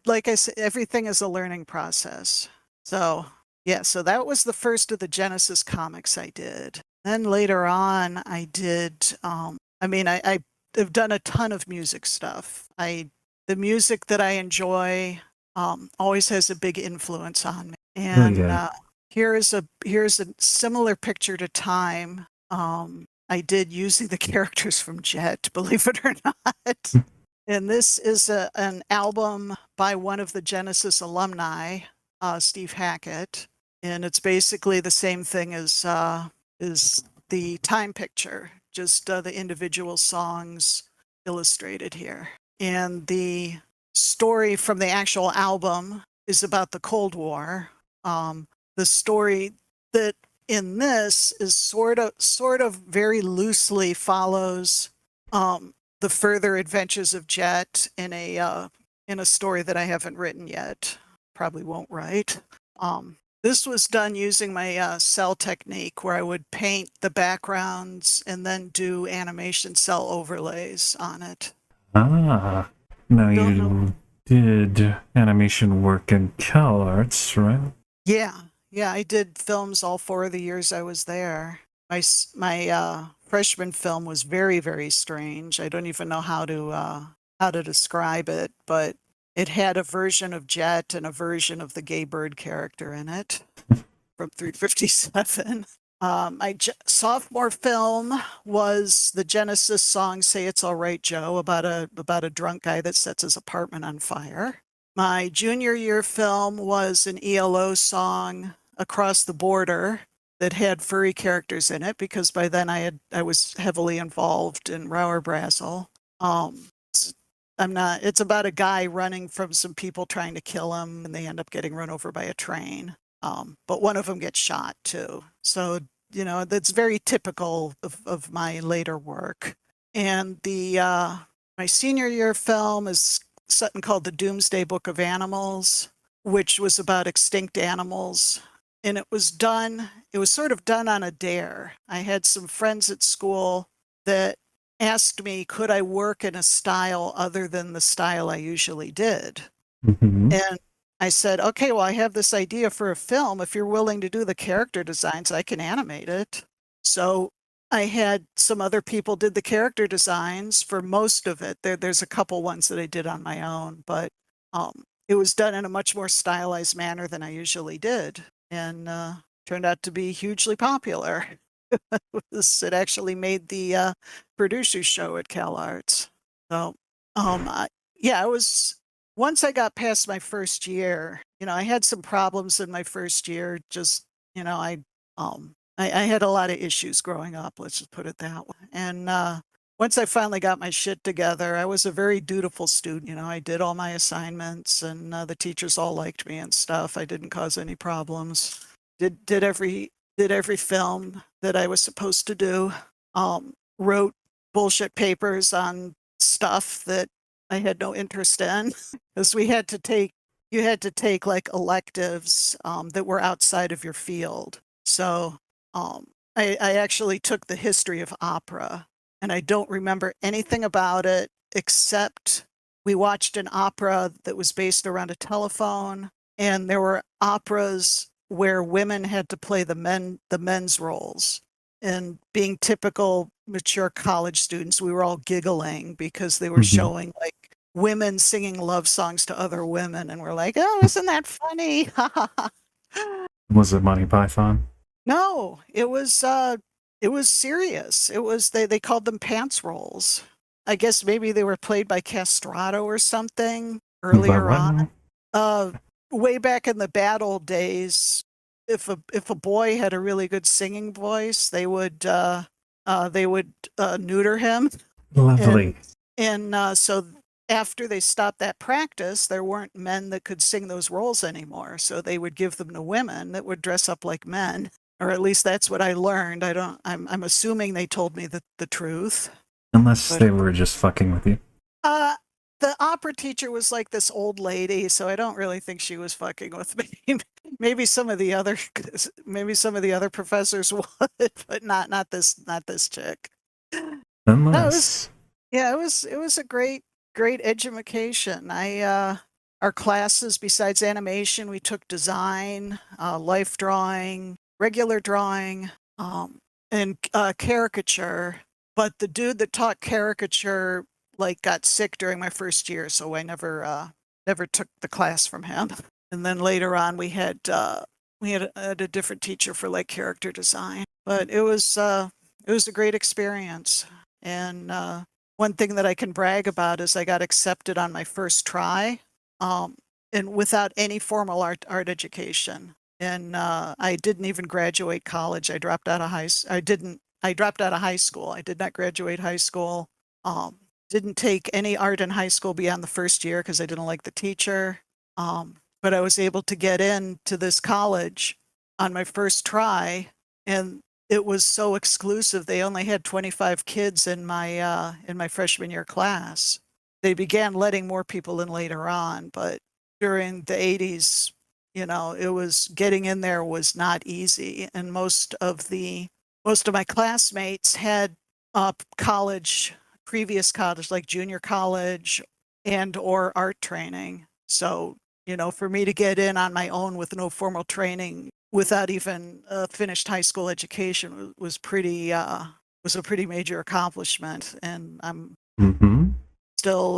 like I said, everything is a learning process. So yeah, so that was the first of the Genesis comics I did. Then later on, I did. I've done a ton of music stuff. The music that I enjoy always has a big influence on me. And here's a similar picture to Time. I did using the characters from Jet, believe it or not. And this is an album by one of the Genesis alumni, Steve Hackett, and it's basically the same thing as the Time picture, just the individual songs illustrated here. And the story from the actual album is about the Cold War. The story that in this is sort of very loosely follows the further adventures of Jet in a story that I haven't written yet. Probably won't write. This was done using my cell technique where I would paint the backgrounds and then do animation cell overlays on it. Now you did animation work in CalArts, right? Yeah, I did films all 4 of the years I was there. My freshman film was very, very strange. I don't even know how to describe it, but it had a version of Jet and a version of the gay bird character in it from 357. My sophomore film was the Genesis song "Say It's All Right, Joe," about a drunk guy that sets his apartment on fire. My junior year film was an ELO song, "Across the Border," that had furry characters in it because by then I was heavily involved in Rower Brazzle. It's about a guy running from some people trying to kill him and they end up getting run over by a train. But one of them gets shot too. So, that's very typical of my later work. And my senior year film is something called The Doomsday Book of Animals, which was about extinct animals. And it was sort of done on a dare. I had some friends at school that asked me, could I work in a style other than the style I usually did? Mm-hmm. And I said, okay, well, I have this idea for a film. If you're willing to do the character designs, I can animate it. So I had some other people did the character designs for most of it. There's a couple ones that I did on my own, but it was done in a much more stylized manner than I usually did. And turned out to be hugely popular. It actually made the producer's show at CalArts. So, I was once I got past my first year, I had some problems in my first year. Just, I had a lot of issues growing up. Let's just put it that way. And once I finally got my shit together, I was a very dutiful student. I did all my assignments, and the teachers all liked me and stuff. I didn't cause any problems. Did every film that I was supposed to do. Wrote bullshit papers on stuff that I had no interest in, because you had to take like electives that were outside of your field. So I actually took the history of opera, and I don't remember anything about it except we watched an opera that was based around a telephone, and there were operas where women had to play the men's roles. And being typical mature college students, we were all giggling because they were Mhm. showing like women singing love songs to other women, and we're like, "Oh, isn't that funny?" Was it Monty Python? No, it was serious. They called them pants rolls. I guess maybe they were played by castrato or something By earlier what on. now? Uh, Way back in the bad old days, if a boy had a really good singing voice, they would neuter him, and Lovely. so after they stopped that practice, there weren't men that could sing those roles anymore. So they would give them to women that would dress up like men, or at least that's what I learned. I don't. I'm assuming they told me the truth, Unless but they were just fucking with you. uh, the opera teacher was like this old lady, so I don't really think she was fucking with me. maybe some of the other, maybe some of the other professors would, but not this chick. No, it was Unless. yeah, it was a great education. Our classes besides animation, we took design, life drawing, regular drawing, and caricature. But the dude that taught caricature like got sick during my first year, so I never took the class from him. And then later on, we had a different teacher for like character design. But it was a great experience. And one thing that I can brag about is I got accepted on my first try, um, and without any formal art education. And I didn't even graduate college. I dropped out of high. I didn't. I dropped out of high school. I did not graduate high school. Um, didn't take any art in high school beyond the first year because I didn't like the teacher. But I was able to get into this college on my first try, and it was so exclusive. They only had 25 kids in my freshman year class. They began letting more people in later on, but during the 80s, it was getting in there was not easy, and most of my classmates had previous college, like junior college and or art training. So, for me to get in on my own with no formal training, without even a finished high school education, was a pretty major accomplishment. And I'm Mm-hmm. still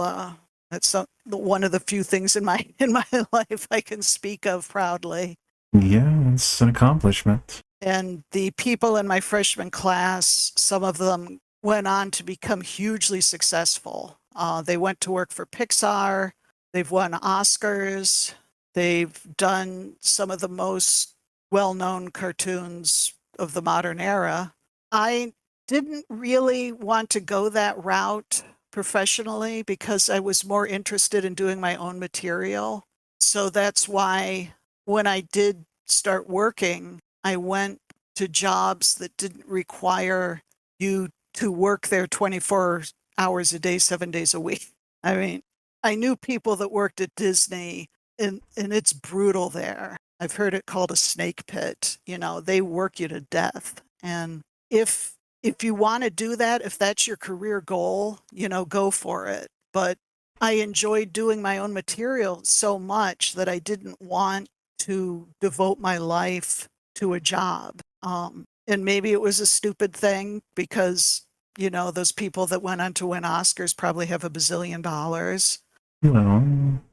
one of the few things in my in my life I can speak of proudly. Yeah, it's an accomplishment. And the people in my freshman class, some of them went on to become hugely successful. They went to work for Pixar. They've won Oscars. They've done some of the most well-known cartoons of the modern era. I didn't really want to go that route professionally because I was more interested in doing my own material. So that's why when I did start working, I went to jobs that didn't require you to work there 24 hours a day, 7 days a week. I mean, I knew people that worked at Disney, and it's brutal there. I've heard it called a snake pit. They work you to death. And if you want to do that, if that's your career goal, go for it. But I enjoyed doing my own material so much that I didn't want to devote my life to a job. And maybe it was a stupid thing because, those people that went on to win Oscars probably have a bazillion dollars. Well,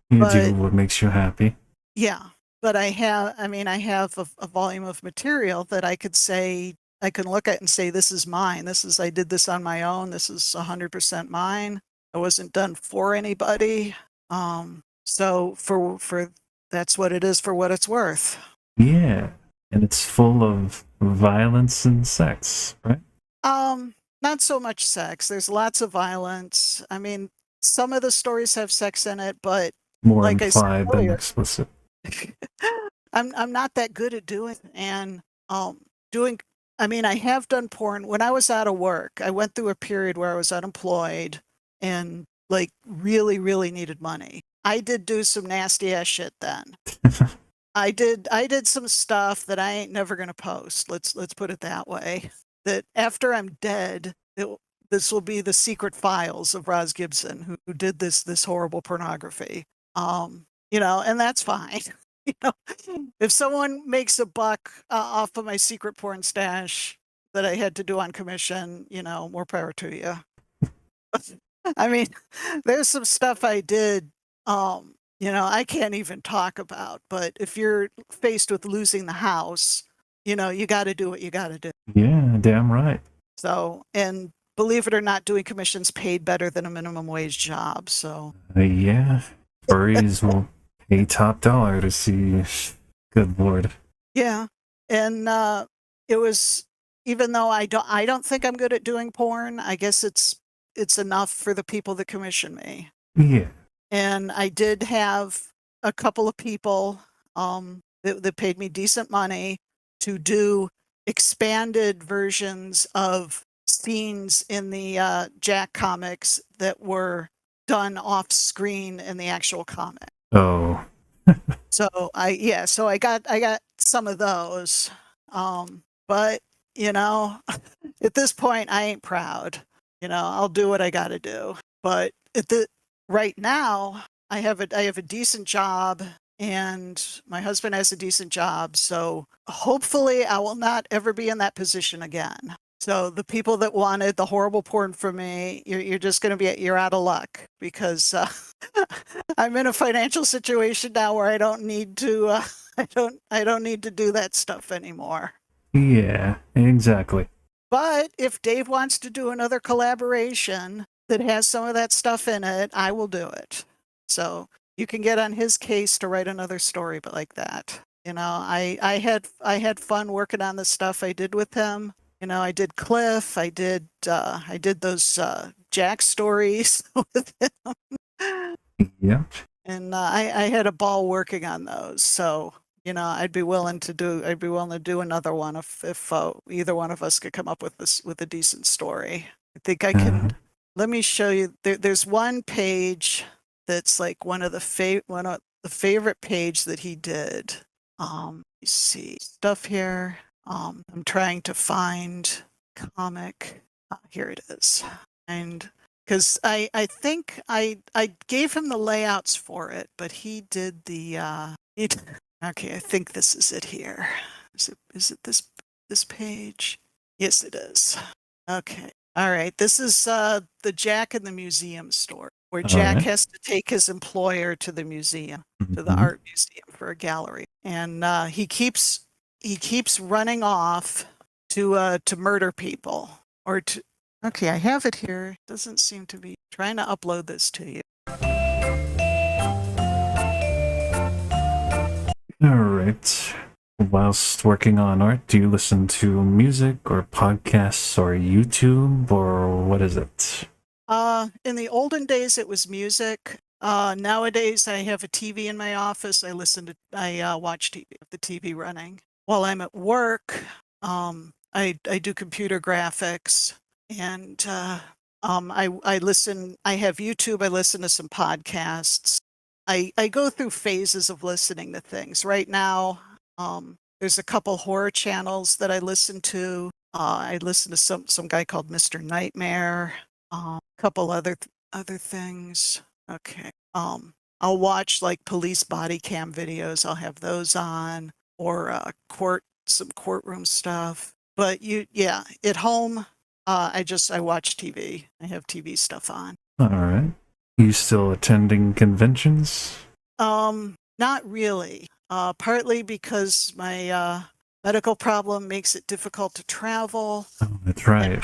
you do But what makes you happy. yeah, but I have a volume of material that I can look at and say, this is mine. I did this on my own. This is 100% mine. I wasn't done for anybody. So for that's what it is for what it's worth. Yeah. And it's full of violence and sex, right? Not so much sex. There's lots of violence. I mean, some of the stories have sex in it, but More like I said implied than earlier, explicit. I'm not that good at doing and doing I mean, I have done porn when I was out of work. I went through a period where I was unemployed and like really, really needed money. I did do some nasty ass shit then. I did some stuff that I ain't never gonna post. Let's put it that way. That after I'm dead, this will be the secret files of Roz Gibson, who did this horrible pornography. And that's fine. you know, if someone makes a buck off of my secret porn stash that I had to do on commission, more power to you. I mean, there's some stuff I did, I can't even talk about, but if you're faced with losing the house, you got to do what you got to do. Yeah, damn right. So, and believe it or not, doing commissions paid better than a minimum wage job. So, Yeah. Furries will pay top dollar to see. Good Lord. yeah. And it was, even though I don't think I'm good at doing porn, I guess it's enough for the people that commission me. Yeah. And I did have a couple of people that paid me decent money to do expanded versions of scenes in the Jack comics that were done off screen in the actual comic. Oh. So I got some of those. But at this point I ain't proud. I'll do what I got to do. But right now I have a decent job and my husband has a decent job, so hopefully I will not ever be in that position again. So the people that wanted the horrible porn from me, you're just going to you're out of luck, because I'm in a financial situation now where I don't need to I don't need to do that stuff anymore. Yeah, exactly. But if Dave wants to do another collaboration that has some of that stuff in it, I will do it. So you can get on his case to write another story, but like that. I had fun working on the stuff I did with him. I did Cliff. I did those Jack stories with him. Yep. And I had a ball working on those. So I'd be willing to do another one if either one of us could come up with a decent story. I think I can. Let me show you. There's one page that's like one of the favorite page that he did. You see stuff here. I'm trying to find comic. Here it is. And because I think I gave him the layouts for it, but he did the okay, I think this is it here. Is it this page? Yes, it is. Okay. All right. This is the Jack in the Museum story, where Jack has to take his employer to the museum, to the art museum, for a gallery, and he keeps running off to murder people or to. Okay, I have it here. Doesn't seem to be trying to upload this to you. All right. Whilst working on art, do you listen to music or podcasts or YouTube, or what is it? In the olden days, it was music. Nowadays, I have a TV in my office. I watch TV, the TV running. While I'm at work, I do computer graphics, and I listen. I have YouTube. I listen to some podcasts. I go through phases of listening to things. Right now, there's a couple horror channels that I listen to. I listen to some guy called Mr. Nightmare. A couple other things. Okay. I'll watch like police body cam videos. I'll have those on, or some courtroom stuff. But at home, I watch TV. I have TV stuff on. All right. You still attending conventions? Not really. Partly because my medical problem makes it difficult to travel. Oh, that's right.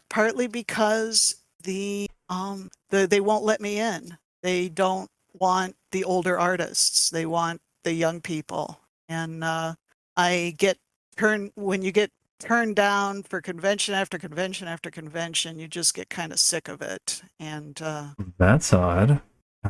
Partly because they won't let me in. They don't want the older artists. They want the young people. And I get when you get turned down for convention after convention after convention, you just get kind of sick of it. And That's odd.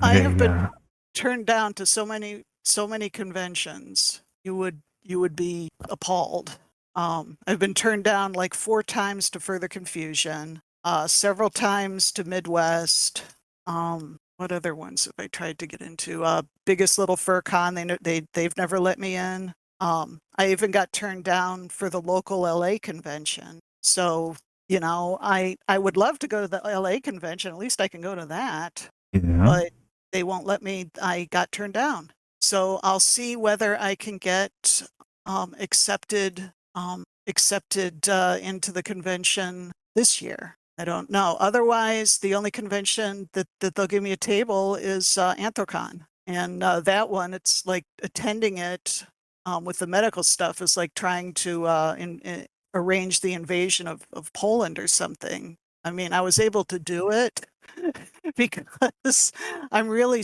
I have been Yeah. turned down to so many conventions. You would be appalled. I've been turned down like 4 times to Further Confusion, several times to Midwest. What other ones have I tried to get into? Biggest Little Fur Con. They've never let me in. I even got turned down for the local LA convention. So, I would love to go to the LA convention. At least I can go to that, Yeah. but they won't let me. I got turned down. So I'll see whether I can get accepted into the convention this year. I don't know. Otherwise, the only convention that they'll give me a table is Anthrocon. And that one, it's like attending it with the medical stuff is like trying to arrange the invasion of Poland or something. I mean, I was able to do it because I'm really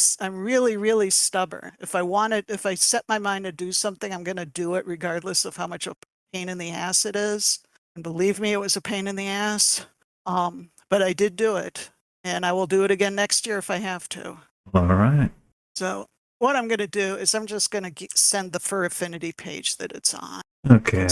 stubborn. If I set my mind to do something, I'm going to do it regardless of how much a pain in the ass it is. And believe me, it was a pain in the ass. But I did do it, and I will do it again next year if I have to. All right. So what I'm going to do is I'm just going to send the Fur Affinity page that it's on. Okay.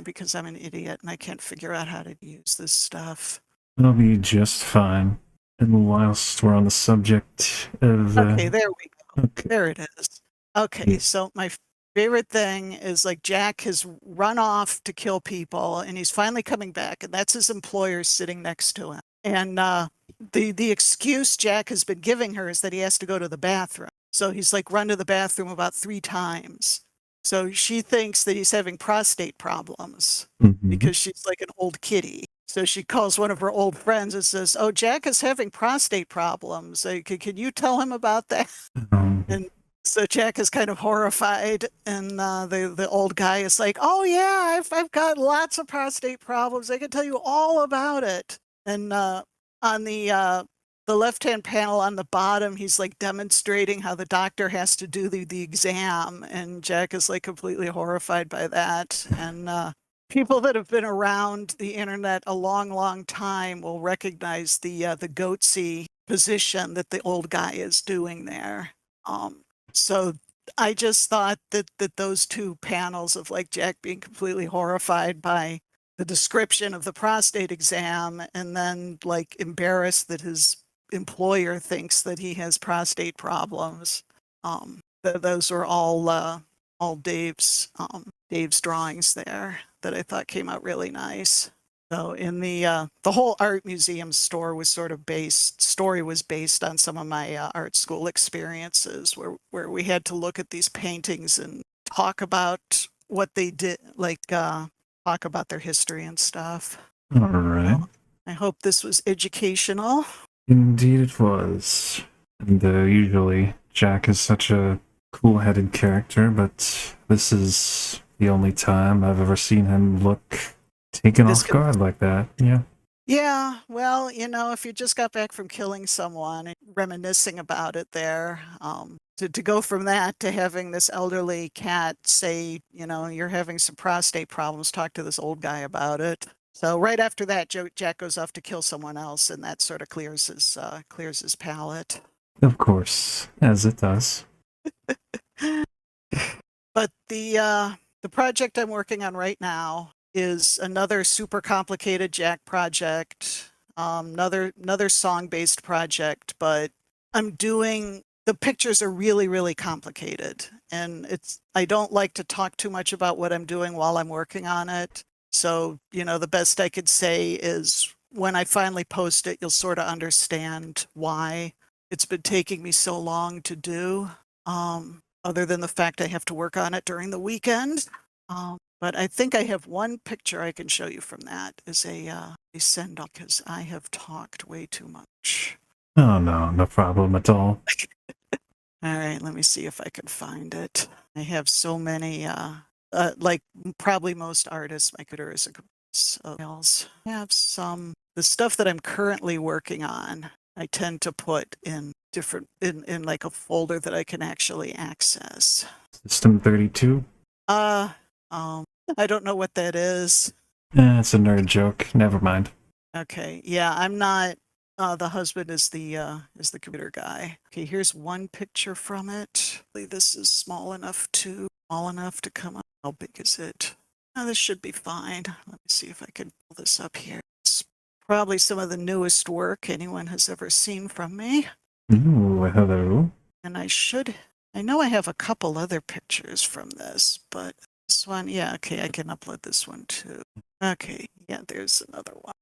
Because I'm an idiot and I can't figure out how to use this stuff. I'll be just fine. And whilst we're on the subject of... Okay, there we go. Okay. There it is. Okay, Yeah. so my favorite thing is like Jack has run off to kill people and he's finally coming back, and that's his employer sitting next to him. And the excuse Jack has been giving her is that he has to go to the bathroom. So he's like run to the bathroom about 3 times. So she thinks that he's having prostate problems because she's like an old kitty. So she calls one of her old friends and says, "Oh, Jack is having prostate problems. Can you tell him about that?" And so Jack is kind of horrified, and the old guy is like, "Oh yeah, I've got lots of prostate problems. I can tell you all about it." And on the left-hand panel on the bottom, he's like demonstrating how the doctor has to do the exam, and Jack is like completely horrified by that. And people that have been around the internet a long time will recognize the goatsy position that the old guy is doing there. So I just thought that those 2 panels of like Jack being completely horrified by the description of the prostate exam and then like embarrassed that his employer thinks that he has prostate problems. Those were all Dave's drawings there that I thought came out really nice. So in the whole art museum story was based on some of my art school experiences where we had to look at these paintings and talk about what they did, like talk about their history and stuff. All right. So I hope this was educational. Indeed it was. And usually Jack is such a cool-headed character, but this is the only time I've ever seen him look taken off guard like that. Yeah. Yeah, well, if you just got back from killing someone and reminiscing about it there, to go from that to having this elderly cat say, you're having some prostate problems, talk to this old guy about it. So right after that, Jack goes off to kill someone else, and that sort of clears his palate. Of course, as it does. But the project I'm working on right now is another super complicated Jack project, another song-based project, but the pictures are really complicated, and I don't like to talk too much about what I'm doing while I'm working on it. So, the best I could say is when I finally post it, you'll sort of understand why it's been taking me so long to do, other than the fact I have to work on it during the weekend. But I think I have one picture I can show you from that as a send-off, because I have talked way too much. Oh, no problem at all. All right, let me see if I can find it. I have so many, like probably most artists, my computer is I have the stuff that I'm currently working on, I tend to put in different in like a folder that I can actually access. System 32? Uh, um, I don't know what that is. It's a nerd joke. Never mind. Okay, yeah, I'm not. The husband is the computer guy. Okay, here's one picture from it. Hopefully this is small enough to come up. How big is it? Oh, this should be fine. Let me see if I can pull this up here. It's probably some of the newest work anyone has ever seen from me. Ooh, hello. And I know I have a couple other pictures from this, but this one, yeah, okay, I can upload this one too. Okay, yeah, there's another one.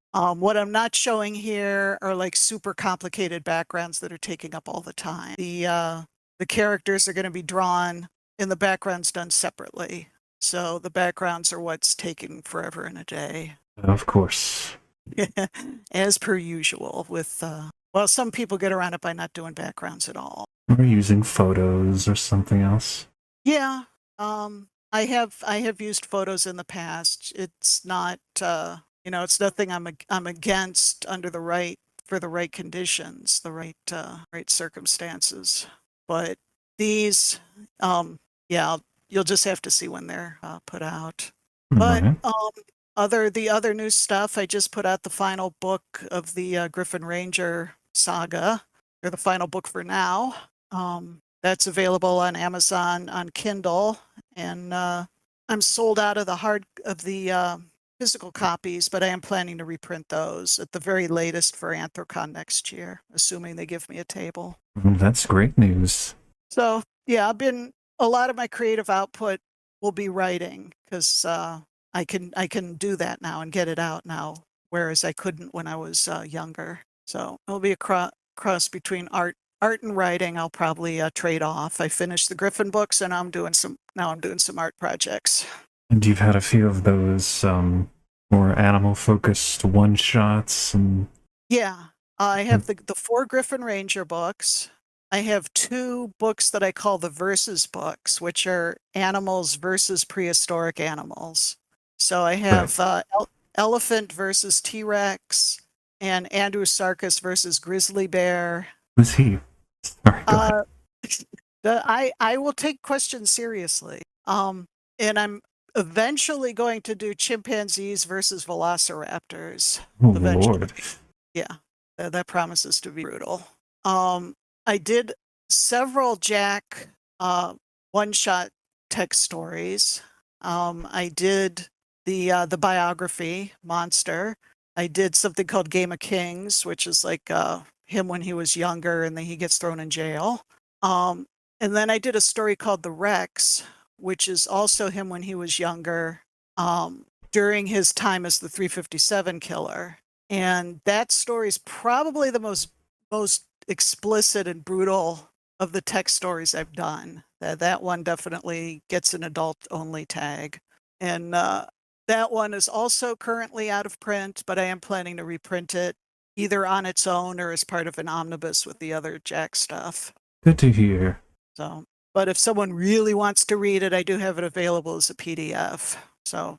What I'm not showing here are like super complicated backgrounds that are taking up all the time. The characters are going to be drawn and the background's done separately. So the backgrounds are what's taking forever and a day. Of course. As per usual with well, some people get around it by not doing backgrounds at all. Or using photos or something else. Yeah. I have used photos in the past. It's not it's nothing I'm against under the right for the right conditions, the right circumstances. But these yeah, you'll just have to see when they're put out. But Right. the other new stuff, I just put out the final book of the Griffin Ranger saga, or the final book for now. That's available on Amazon on Kindle, and I'm sold out of the physical copies, but I am planning to reprint those at the very latest for Anthrocon next year, assuming they give me a table. That's great news. So yeah, a lot of my creative output will be writing because I can do that now and get it out now, whereas I couldn't when I was younger. So it'll be a cross between art and writing. I'll probably trade off. I finished the Griffin books, and I'm doing some art projects. And you've had a few of those more animal-focused one-shots and... Yeah, I have the 4 Griffin Ranger books. I have 2 books that I call the versus books, which are animals versus prehistoric animals. So I have elephant versus T-Rex and Andrewsarchus versus grizzly bear. Who's he? Sorry, go ahead. I will take questions seriously. And I'm eventually going to do chimpanzees versus velociraptors. Oh, Eventually. Lord. Yeah, that promises to be brutal. I did several Jack one-shot text stories. I did the biography Monster. I did something called Game of Kings, which is like him when he was younger and then he gets thrown in jail. And then I did a story called The Rex, which is also him when he was younger, during his time as the 357 killer. And that story is probably the most explicit and brutal of the text stories I've done. That one definitely gets an adult-only tag. And that one is also currently out of print, but I am planning to reprint it either on its own or as part of an omnibus with the other Jack stuff. Good to hear. So, but if someone really wants to read it, I do have it available as a PDF. So,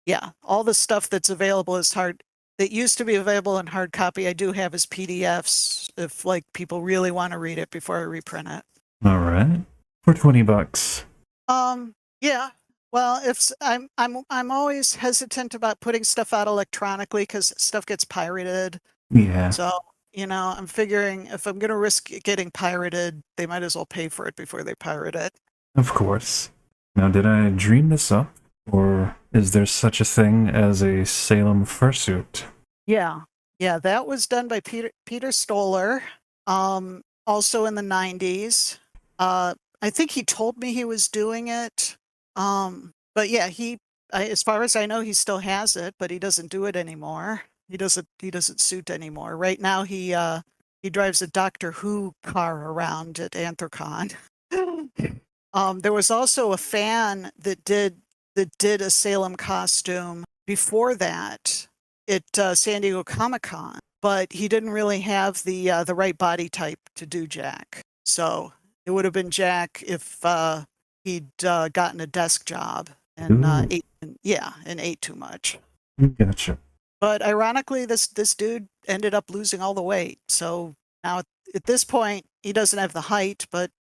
yeah, all the stuff that's available that used to be available in hard copy, I do have as PDFs if like people really want to read it before I reprint it. All right. For $20. Yeah. Well, if I'm always hesitant about putting stuff out electronically because stuff gets pirated. Yeah. So, I'm figuring if I'm going to risk it getting pirated, they might as well pay for it before they pirate it. Of course. Now, did I dream this up? Or is there such a thing as a Salem fursuit? Yeah. Yeah, that was done by Peter Stoller, also in the 90s. I think he told me he was doing it. But yeah, as far as I know, he still has it, but he doesn't do it anymore. He doesn't suit anymore. Right now, he drives a Doctor Who car around at Anthrocon. There was also a fan that did a Salem costume before that at San Diego Comic-Con, but he didn't really have the right body type to do Jack. So it would have been Jack if he'd gotten a desk job and ate too much. Gotcha. But ironically, this dude ended up losing all the weight. So now at this point, he doesn't have the height, but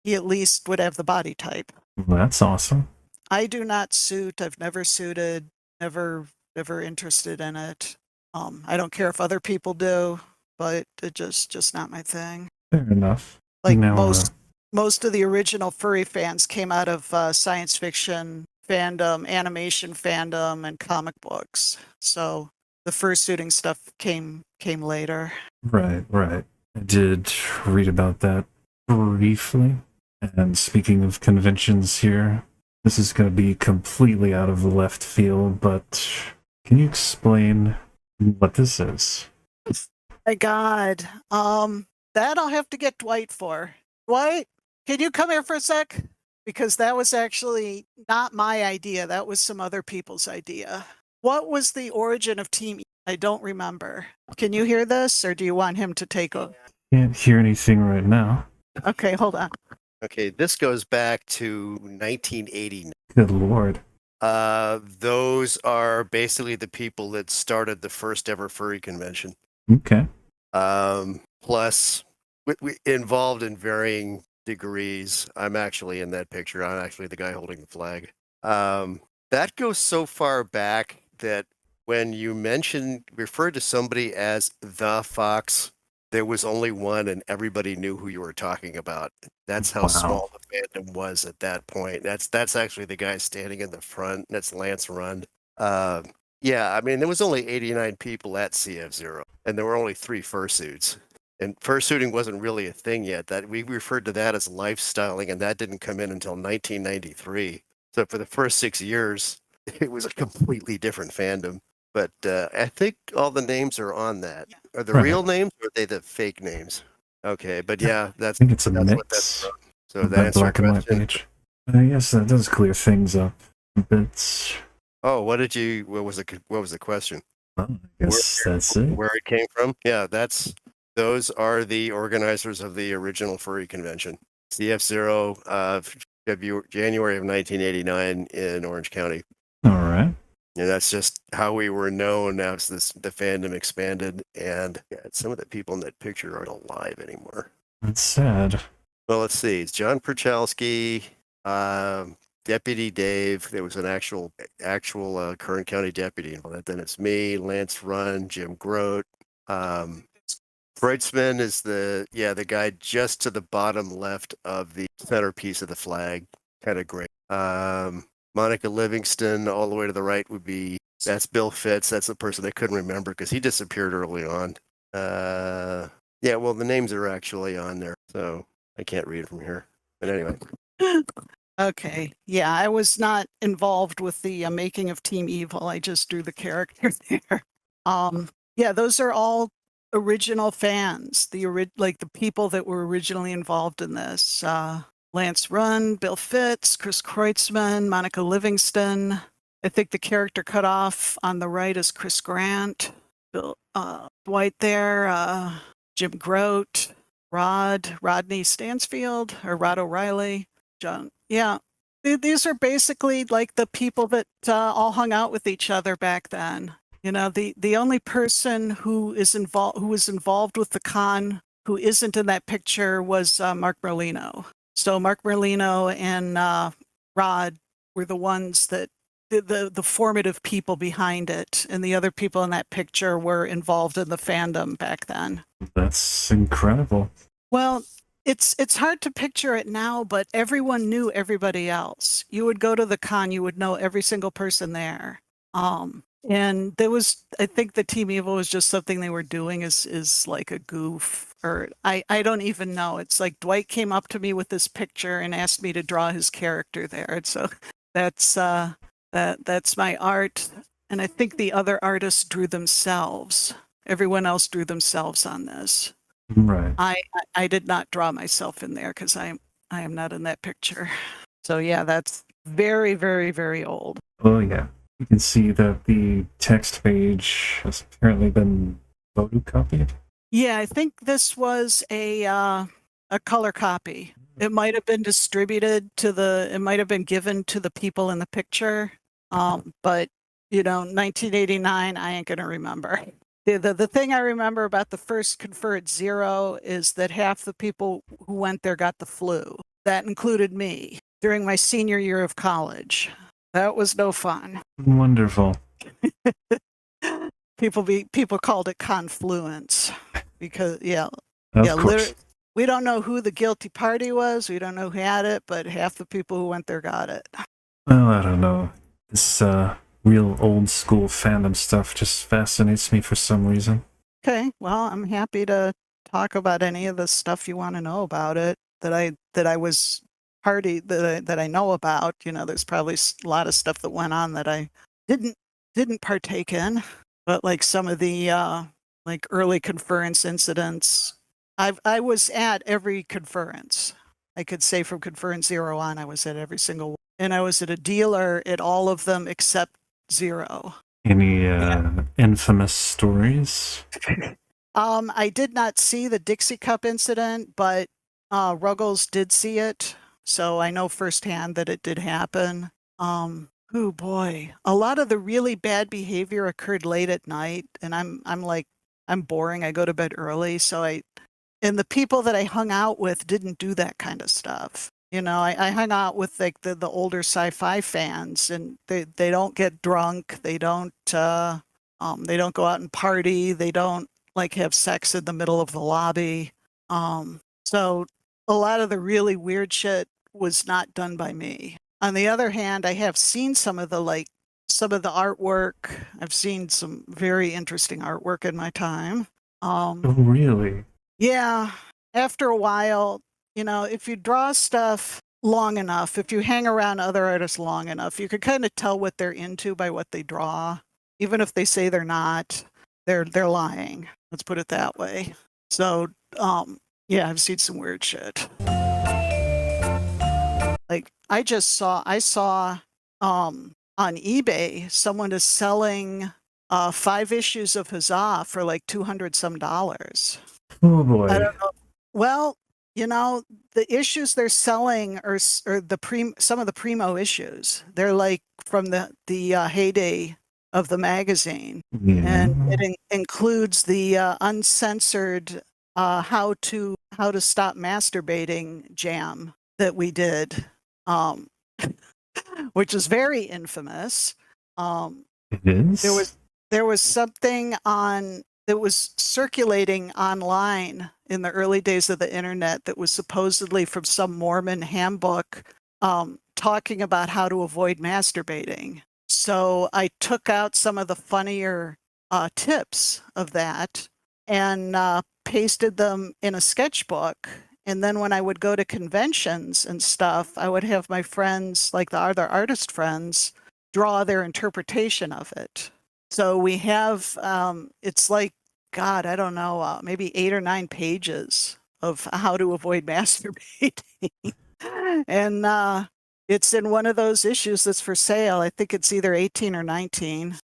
he at least would have the body type. That's awesome. I do not suit. I've never suited, never interested in it. I don't care if other people do, but it just not my thing. Fair enough. Like Now, most of the original furry fans came out of science fiction fandom, animation fandom, and comic books. So the fursuiting stuff came later. right. I did read about that briefly. And speaking of conventions here, this is going to be completely out of left field, but can you explain what this is? My God, that I'll have to get Dwight for. Dwight, can you come here for a sec? Because that was actually not my idea. That was some other people's idea. What was the origin of Team E? I don't remember. Can you hear this, or do you want him to take over? Can't hear anything right now. Okay, hold on. Okay, this goes back to 1980. Good lord. Those are basically the people that started the first ever furry convention. Okay. Plus, we involved in varying degrees. I'm actually in that picture. I'm actually the guy holding the flag. That goes so far back that when you referred to somebody as the Fox, there was only one and everybody knew who you were talking about. That's how Wow. small the fandom was at that point. That's actually the guy standing in the front. That's Lance Rund. Yeah, I mean, there was only 89 people at CF0, and there were only 3 fursuits. And fursuiting wasn't really a thing yet. That we referred to that as lifestyling, and that didn't come in until 1993. So for the first 6 years, it was a completely different fandom. But I think all the names are on that. Are the Right. real names, or are they the fake names? Okay, but yeah, I think it's a that's mix. what that's from. So of that that answers your black and white question. page. Yes, that does clear things up a bit. Oh, what was the question? Well, I guess that's it. Where it came from? Yeah, those are the organizers of the original furry convention. CF0, January of 1989 in Orange County. All right. And that's just how we were known as the fandom expanded. And yeah, some of the people in that picture aren't alive anymore. That's sad. Well, let's see. It's John Perchalski, Deputy Dave. There was an actual Kern County deputy. Then it's me, Lance Rund, Jim Grote. Kreutzmann is the guy just to the bottom left of the centerpiece of the flag. Kind of great. Monica Livingston, all the way to the right that's Bill Fitz. That's the person I couldn't remember because he disappeared early on. Yeah, well, the names are actually on there, so I can't read from here. But anyway. Okay. Yeah, I was not involved with the making of Team Evil. I just drew the character there. Yeah, those are all original fans. Like the people that were originally involved in this. Lance Rund, Bill Fitz, Chris Kreutzmann, Monica Livingston. I think the character cut off on the right is Chris Grant. Bill Dwight there. Jim Grote, Rodney Stansfield, or Rod O'Reilly. John. Yeah, these are basically like the people that all hung out with each other back then. You know, the only person who was involved with the con who isn't in that picture was Mark Merlino. So Mark Merlino and Rod were the ones that the formative people behind it, and the other people in that picture were involved in the fandom back then. That's incredible. Well, it's hard to picture it now, but everyone knew everybody else. You would go to the con, you would know every single person there. And there was, I think the Team Evil was just something they were doing is like a goof, or I don't even know. It's like Dwight came up to me with this picture and asked me to draw his character there. And so that's my art. And I think the other artists drew themselves. Everyone else drew themselves on this. Right. I did not draw myself in there because I am not in that picture. So yeah, that's very, very, very old. Oh yeah. You can see that the text page has apparently been photocopied. Yeah, I think this was a color copy. It might have been distributed it might have been given to the people in the picture. But 1989, I ain't gonna remember. The thing I remember about the first Confer at Zero is that half the people who went there got the flu. That included me during my senior year of college. That was no fun. Wonderful. People called it confluence because Of course. we don't know who the guilty party was. We don't know who had it, but half the people who went there got it. Well, I don't know. This real old school fandom stuff just fascinates me for some reason. Okay, well, I'm happy to talk about any of the stuff you want to know about it that I was party that I know about. You know, there's probably a lot of stuff that went on that I didn't partake in, but like some of the like early conference incidents, I was at every conference. I could say from Conference Zero on, I was at every single one, and I was at a dealer at all of them except Zero. Any infamous stories? I did not see the Dixie Cup incident, but Ruggles did see it, so I know firsthand that it did happen. Oh boy, a lot of the really bad behavior occurred late at night, and I'm boring. I go to bed early, and the people that I hung out with didn't do that kind of stuff. You know, I hung out with like the older sci-fi fans, and they don't get drunk. They don't go out and party. They don't like have sex in the middle of the lobby. So a lot of the really weird shit was not done by me. On the other hand, I have seen some of the artwork. I've seen some very interesting artwork in my time. Oh, really? Yeah, after a while, you know, if you draw stuff long enough, if you hang around other artists long enough, you could kind of tell what they're into by what they draw. Even if they say they're not, they're lying. Let's put it that way. So, yeah, I've seen some weird shit. Like I saw on eBay someone is selling 5 issues of Huzzah for like $200 some. Oh boy. I don't know. Well, you know, the issues they're selling are some of the primo issues. They're like from the heyday of the magazine, Yeah. and it includes the uncensored how to stop masturbating jam that we did, which is very infamous. It is? There was something that was circulating online in the early days of the internet that was supposedly from some Mormon handbook talking about how to avoid masturbating. So I took out some of the funnier tips of that and pasted them in a sketchbook. And then when I would go to conventions and stuff, I would have my friends, like the other artist friends, draw their interpretation of it. So we have, it's like, God, I don't know, maybe 8 or 9 pages of how to avoid masturbating. And it's in one of those issues that's for sale. I think it's either 18 or 19.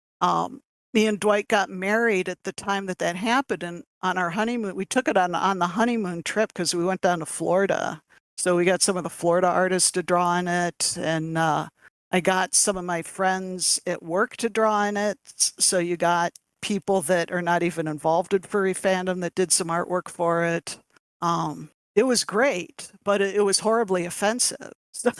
Me and Dwight got married at the time that happened, and on our honeymoon, we took it on the honeymoon trip because we went down to Florida. So we got some of the Florida artists to draw in it, and I got some of my friends at work to draw in it. So you got people that are not even involved in furry fandom that did some artwork for it. It was great, but it was horribly offensive. So,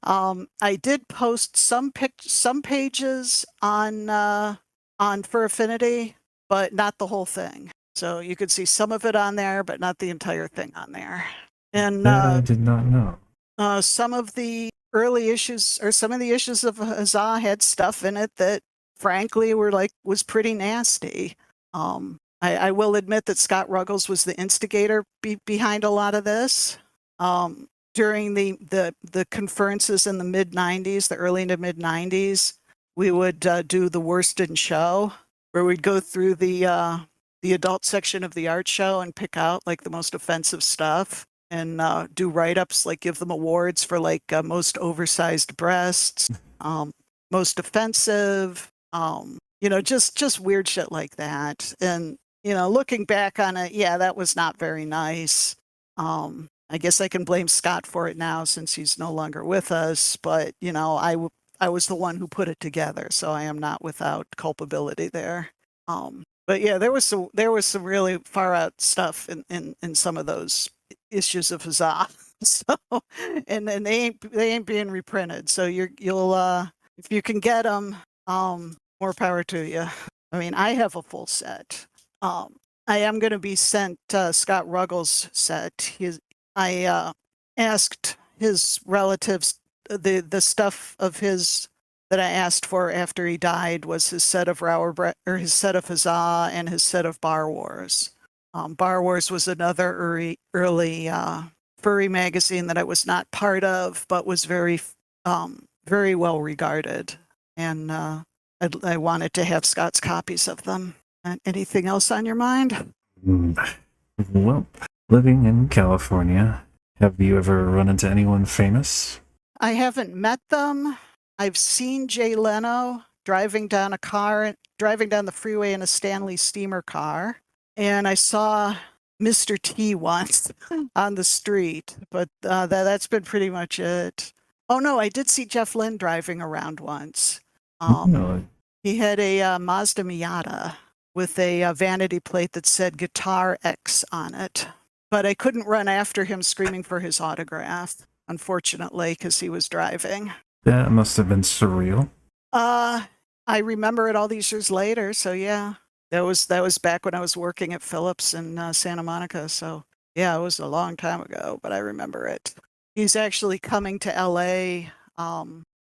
I did post some pages on Fur Affinity, but not the whole thing. So you could see some of it on there, but not the entire thing on there. And That I did not know. some of the early issues, or some of the issues of Huzzah, had stuff in it that frankly was pretty nasty. I will admit that Scott Ruggles was the instigator behind a lot of this. During the conferences in the mid-90s, the early to mid-90s, we would do the worst in show, where we'd go through the adult section of the art show and pick out like the most offensive stuff, and do write-ups, like give them awards for like most oversized breasts, most offensive, you know, just weird shit like that. And, you know, looking back on it, yeah, that was not very nice. I guess I can blame Scott for it now since he's no longer with us, but, you know, I was the one who put it together, so I am not without culpability there. But yeah, there was some really far out stuff in some of those issues of Huzzah. So, and they ain't being reprinted. So you'll if you can get them, more power to you. I mean, I have a full set. I am going to be sent Scott Ruggles' set. I asked his relatives the stuff of his that I asked for after he died was his set of his set of Huzzah and his set of Bar Wars. Bar Wars was another early furry magazine that I was not part of, but was very well regarded, and I wanted to have Scott's copies of them. Anything else on your mind? Well, living in California, have you ever run into anyone famous? I haven't met them. I've seen Jay Leno driving down the freeway in a Stanley steamer car. And I saw Mr. T once on the street, but that's been pretty much it. Oh no, I did see Jeff Lynne driving around once. No. He had a Mazda Miata with a vanity plate that said Guitar X on it. But I couldn't run after him screaming for his autograph, unfortunately, because he was driving. That must have been surreal. I remember it all these years later, so yeah. That was back when I was working at Phillips in Santa Monica, so yeah, it was a long time ago, but I remember it. He's actually coming to LA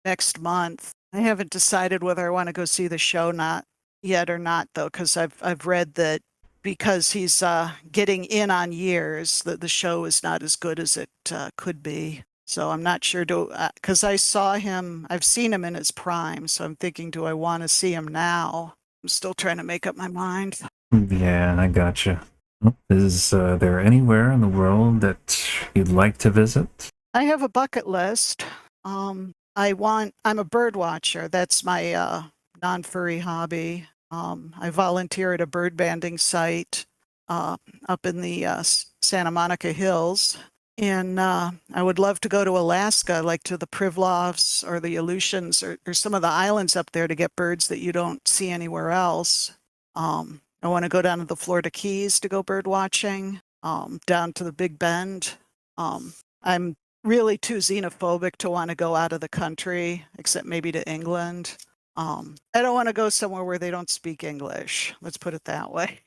next month. I haven't decided whether I want to go see the show not yet or not, though, because I've read that because he's getting in on years, that the show is not as good as it could be. So I'm not sure, because I've seen him in his prime, so I'm thinking, do I want to see him now? I'm still trying to make up my mind. Yeah, I gotcha. Well, is there anywhere in the world that you'd like to visit? I have a bucket list. I'm a bird watcher. That's my non-furry hobby. I volunteer at a bird banding site up in the Santa Monica Hills. And I would love to go to Alaska, like to the Privlovs or the Aleutians or some of the islands up there to get birds that you don't see anywhere else. I want to go down to the Florida Keys to go bird watching, down to the Big Bend. I'm really too xenophobic to want to go out of the country, except maybe to England. I don't want to go somewhere where they don't speak English. Let's put it that way.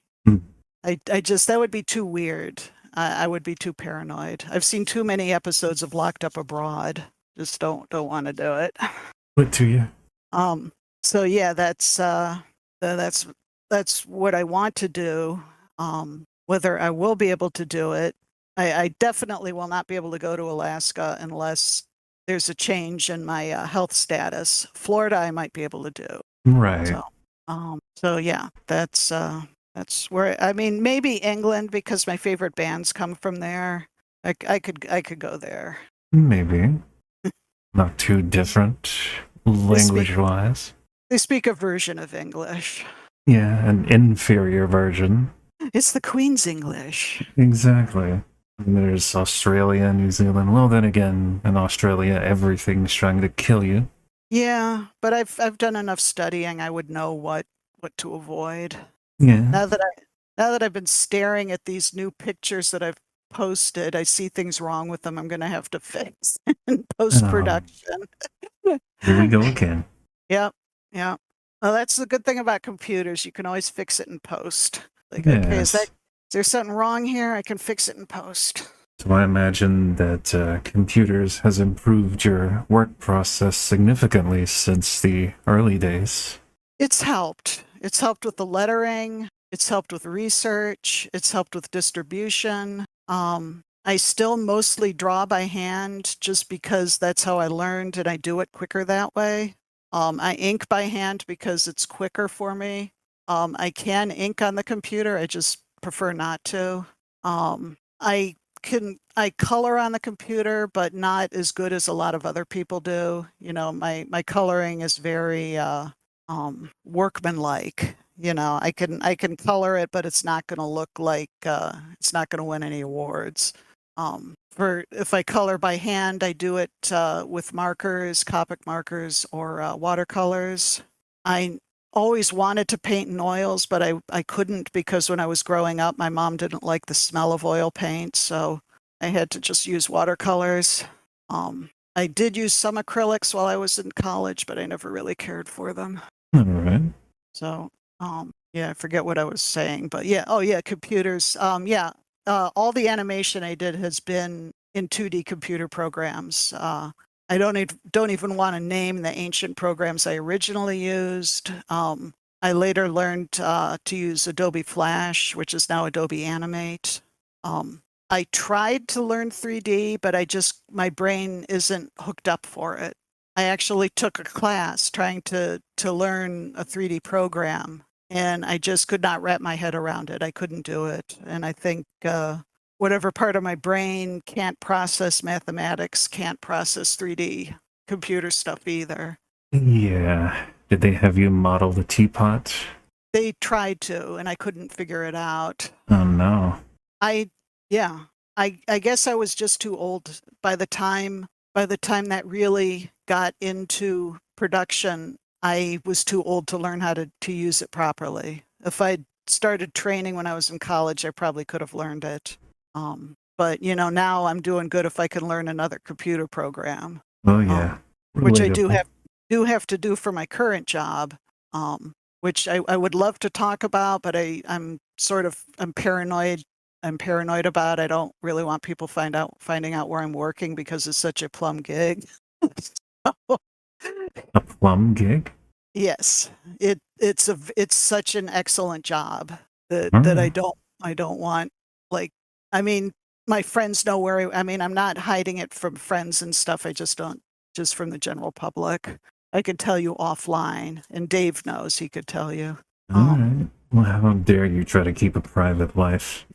That would be too weird. I would be too paranoid. I've seen too many episodes of Locked Up Abroad. Just don't want to do it. What to you? So yeah, that's what I want to do. Whether I will be able to do it, I definitely will not be able to go to Alaska unless there's a change in my health status. Florida, I might be able to do. Right. So yeah, that's where, I mean, maybe England, because my favorite bands come from there. I could go there. Maybe. Not too different language-wise. They speak a version of English. Yeah, an inferior version. It's the Queen's English. Exactly. And there's Australia, New Zealand. Well, then again, in Australia, everything's trying to kill you. Yeah, but I've done enough studying. I would know what to avoid. Yeah. Now that I've been staring at these new pictures that I've posted, I see things wrong with them. I'm going to have to fix in post-production. Here we go again. Yep. Well, that's the good thing about computers. You can always fix it in post. Like, okay, is there something wrong here? I can fix it in post. So I imagine that computers has improved your work process significantly since the early days. It's helped. It's helped with the lettering. It's helped with research. It's helped with distribution. I still mostly draw by hand just because that's how I learned and I do it quicker that way. I ink by hand because it's quicker for me. I can ink on the computer. I just prefer not to. I color on the computer, but not as good as a lot of other people do. You know, my coloring is very workmanlike. You know, I can color it, but it's not going to look like it's not going to win any awards. If I color by hand, I do it with markers, Copic markers, or watercolors. I always wanted to paint in oils, but I couldn't because when I was growing up, my mom didn't like the smell of oil paint, so I had to just use watercolors. I did use some acrylics while I was in college, but I never really cared for them. All right. So, yeah, I forget what I was saying, but yeah. Oh, yeah, computers. Yeah, all the animation I did has been in 2D computer programs. I don't even want to name the ancient programs I originally used. I later learned to use Adobe Flash, which is now Adobe Animate. I tried to learn 3D, but my brain isn't hooked up for it. I actually took a class trying to learn a 3D program, and I just could not wrap my head around it. I couldn't do it. And I think whatever part of my brain can't process mathematics can't process 3D computer stuff either. Yeah. Did they have you model the teapot? They tried to, and I couldn't figure it out. Oh no. Yeah, I guess I was just too old by the time that really got into production. I was too old to learn how to use it properly. If I'd started training when I was in college, I probably could have learned it. But now I'm doing good if I can learn another computer program. Oh yeah. Which I Relatable. do have to do for my current job. Which I would love to talk about, but I'm paranoid. I'm paranoid about. I don't really want people finding out where I'm working because it's such a plum gig. So, A plum gig? yes, it's such an excellent job that I don't want, like, I mean, my friends know I'm not hiding it from friends and stuff. I just don't, just from the general public. I could tell you offline, and Dave knows, he could tell you. All right. Well, how dare you try to keep a private life?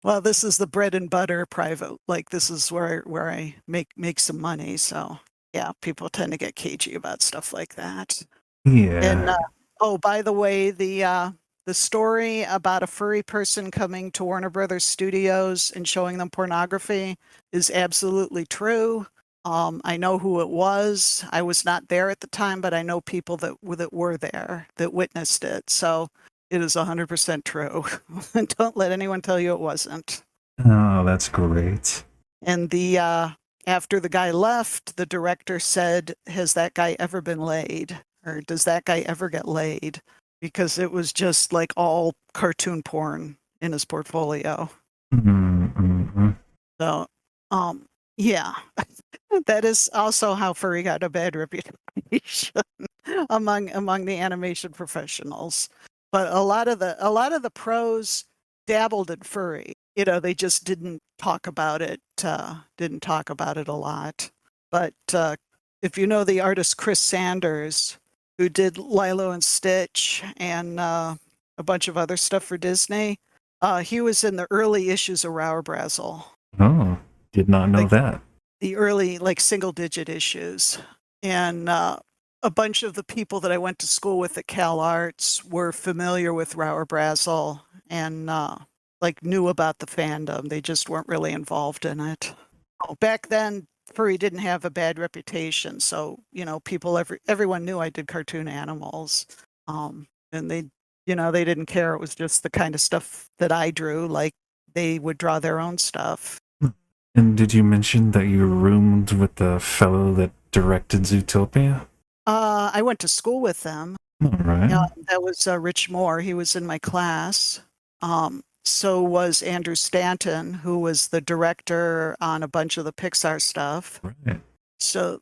Well, this is the bread and butter private. Like, this is where I make some money. So yeah, people tend to get cagey about stuff like that. Yeah. And oh, by the way, the story about a furry person coming to Warner Brothers Studios and showing them pornography is absolutely true. I know who it was. I was not there at the time, but I know people that were there that witnessed it. So it is 100% true. Don't let anyone tell you it wasn't. Oh, that's great. And after the guy left, the director said, "Has that guy ever been laid? Or does that guy ever get laid?" Because it was just like all cartoon porn in his portfolio. Mm-hmm. So, yeah, that is also how furry got a bad reputation among the animation professionals. But a lot of the pros dabbled in furry. They just didn't talk about it. Didn't talk about it a lot. But if you know the artist Chris Sanders, who did Lilo and Stitch and a bunch of other stuff for Disney, he was in the early issues of Rower Brazzle. Oh, did not know that. The early, like, single-digit issues. And a bunch of the people that I went to school with at Cal Arts were familiar with Rower Brazzle and knew about the fandom. They just weren't really involved in it. Back then, furry didn't have a bad reputation, so everyone knew I did cartoon animals, and they didn't care. It was just the kind of stuff that I drew. Like, they would draw their own stuff. And did you mention that you roomed with the fellow that directed Zootopia? I went to school with them. All right. That was Rich Moore. He was in my class. So was Andrew Stanton, who was the director on a bunch of the Pixar stuff. Right. So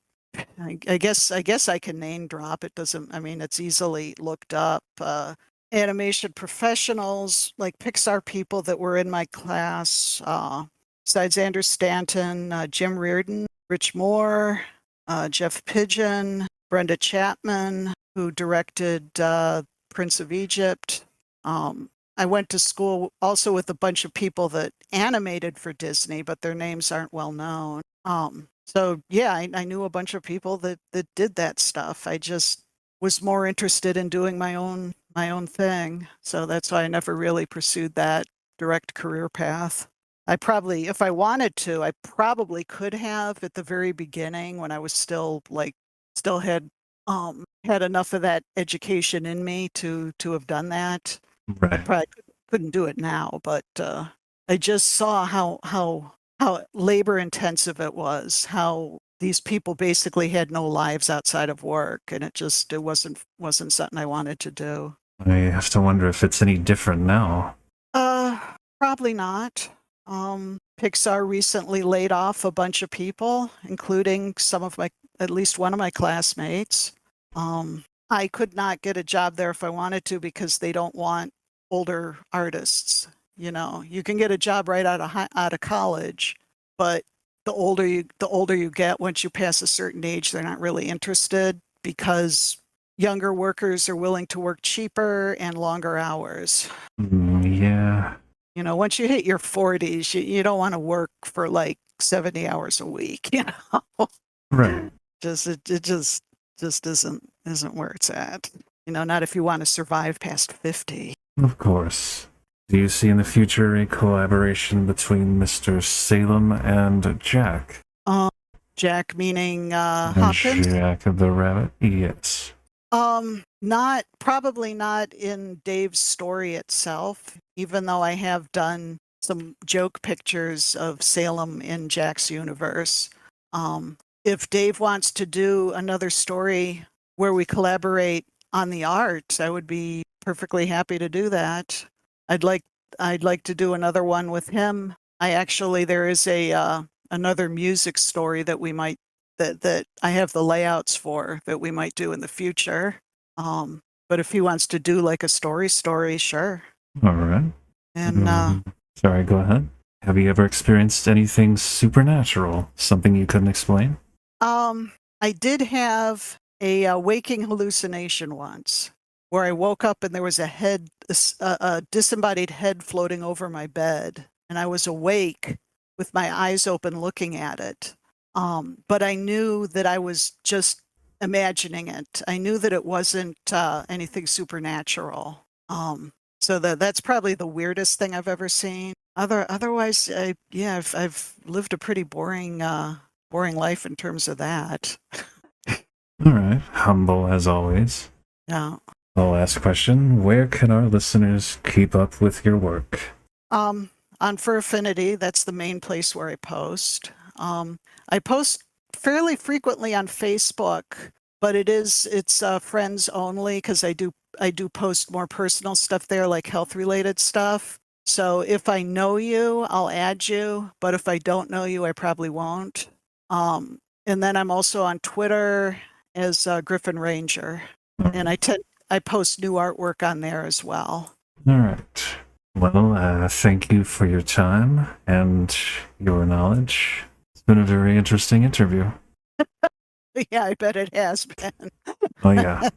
I guess I can name drop. It doesn't, it's easily looked up. Animation professionals, like Pixar people that were in my class, besides Andrew Stanton, Jim Reardon, Rich Moore, Jeff Pigeon, Brenda Chapman, who directed Prince of Egypt. I went to school also with a bunch of people that animated for Disney, but their names aren't well known. So yeah, I knew a bunch of people that did that stuff. I just was more interested in doing my own thing. So that's why I never really pursued that direct career path. If I wanted to, I probably could have at the very beginning when I was still had had enough of that education in me to have done that. I Right. probably couldn't do it now, but I just saw how labor intensive it was, how these people basically had no lives outside of work, and it wasn't something I wanted to do. I have to wonder if it's any different now. Probably not. Pixar recently laid off a bunch of people, including at least one of my classmates. I could not get a job there if I wanted to because they don't want older artists. You know, you can get a job right out of college, but the older you get, once you pass a certain age, they're not really interested because younger workers are willing to work cheaper and longer hours. Yeah. You know, once you hit your 40s, you don't want to work for like 70 hours a week, you know. Right. It just isn't where it's at. You know, not if you want to survive past 50. Of course. Do you see in the future a collaboration between Mr. Salem and Jack? Jack meaning And Hopkins? Jack the Rabbit? Yes. Probably not in Dave's story itself, even though I have done some joke pictures of Salem in Jack's universe. If Dave wants to do another story where we collaborate on the art, I would be perfectly happy to do that. I'd like to do another one with him. There is another music story that we might that I have the layouts for that we might do in the future. But if he wants to do like a story, sure. All right. And Sorry, go ahead. Have you ever experienced anything supernatural? Something you couldn't explain? I did have a waking hallucination once where I woke up and there was a disembodied head floating over my bed, and I was awake with my eyes open looking at it. But I knew that I was just imagining it. I knew that it wasn't anything supernatural. So that's probably the weirdest thing I've ever seen. Otherwise, I've lived a pretty boring life in terms of that. All right. Humble as always. Yeah. The last question. Where can our listeners keep up with your work? On For Affinity, that's the main place where I post. I post fairly frequently on Facebook, but it's friends only because I do post more personal stuff there, like health related stuff. So if I know you, I'll add you, but if I don't know you, I probably won't. And then I'm also on Twitter as Griffin Ranger, and I post new artwork on there as well. All right. Well, thank you for your time and your knowledge. It's been a very interesting interview. Yeah, I bet it has been. Oh, yeah.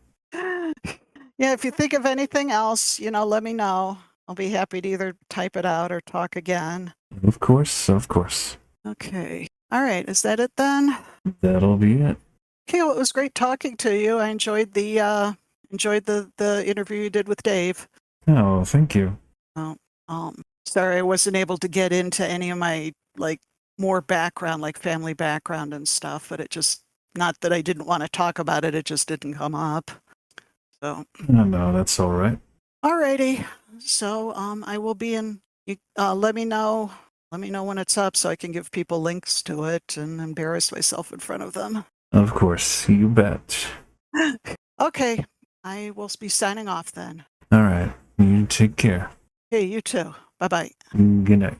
Yeah, if you think of anything else, let me know. I'll be happy to either type it out or talk again. Of course, of course. Okay. All right. Is that it then? That'll be it. Okay. Well, it was great talking to you. I enjoyed the interview you did with Dave. Oh, thank you. Sorry I wasn't able to get into any of my more background, like family background and stuff, but not that I didn't want to talk about it, it just didn't come up. So No, that's all right. Alrighty. So I will be in. Let me know when it's up so I can give people links to it and embarrass myself in front of them. Of course, you bet. Okay. I will be signing off then. All right. You take care. Hey, you too. Bye-bye. Good night.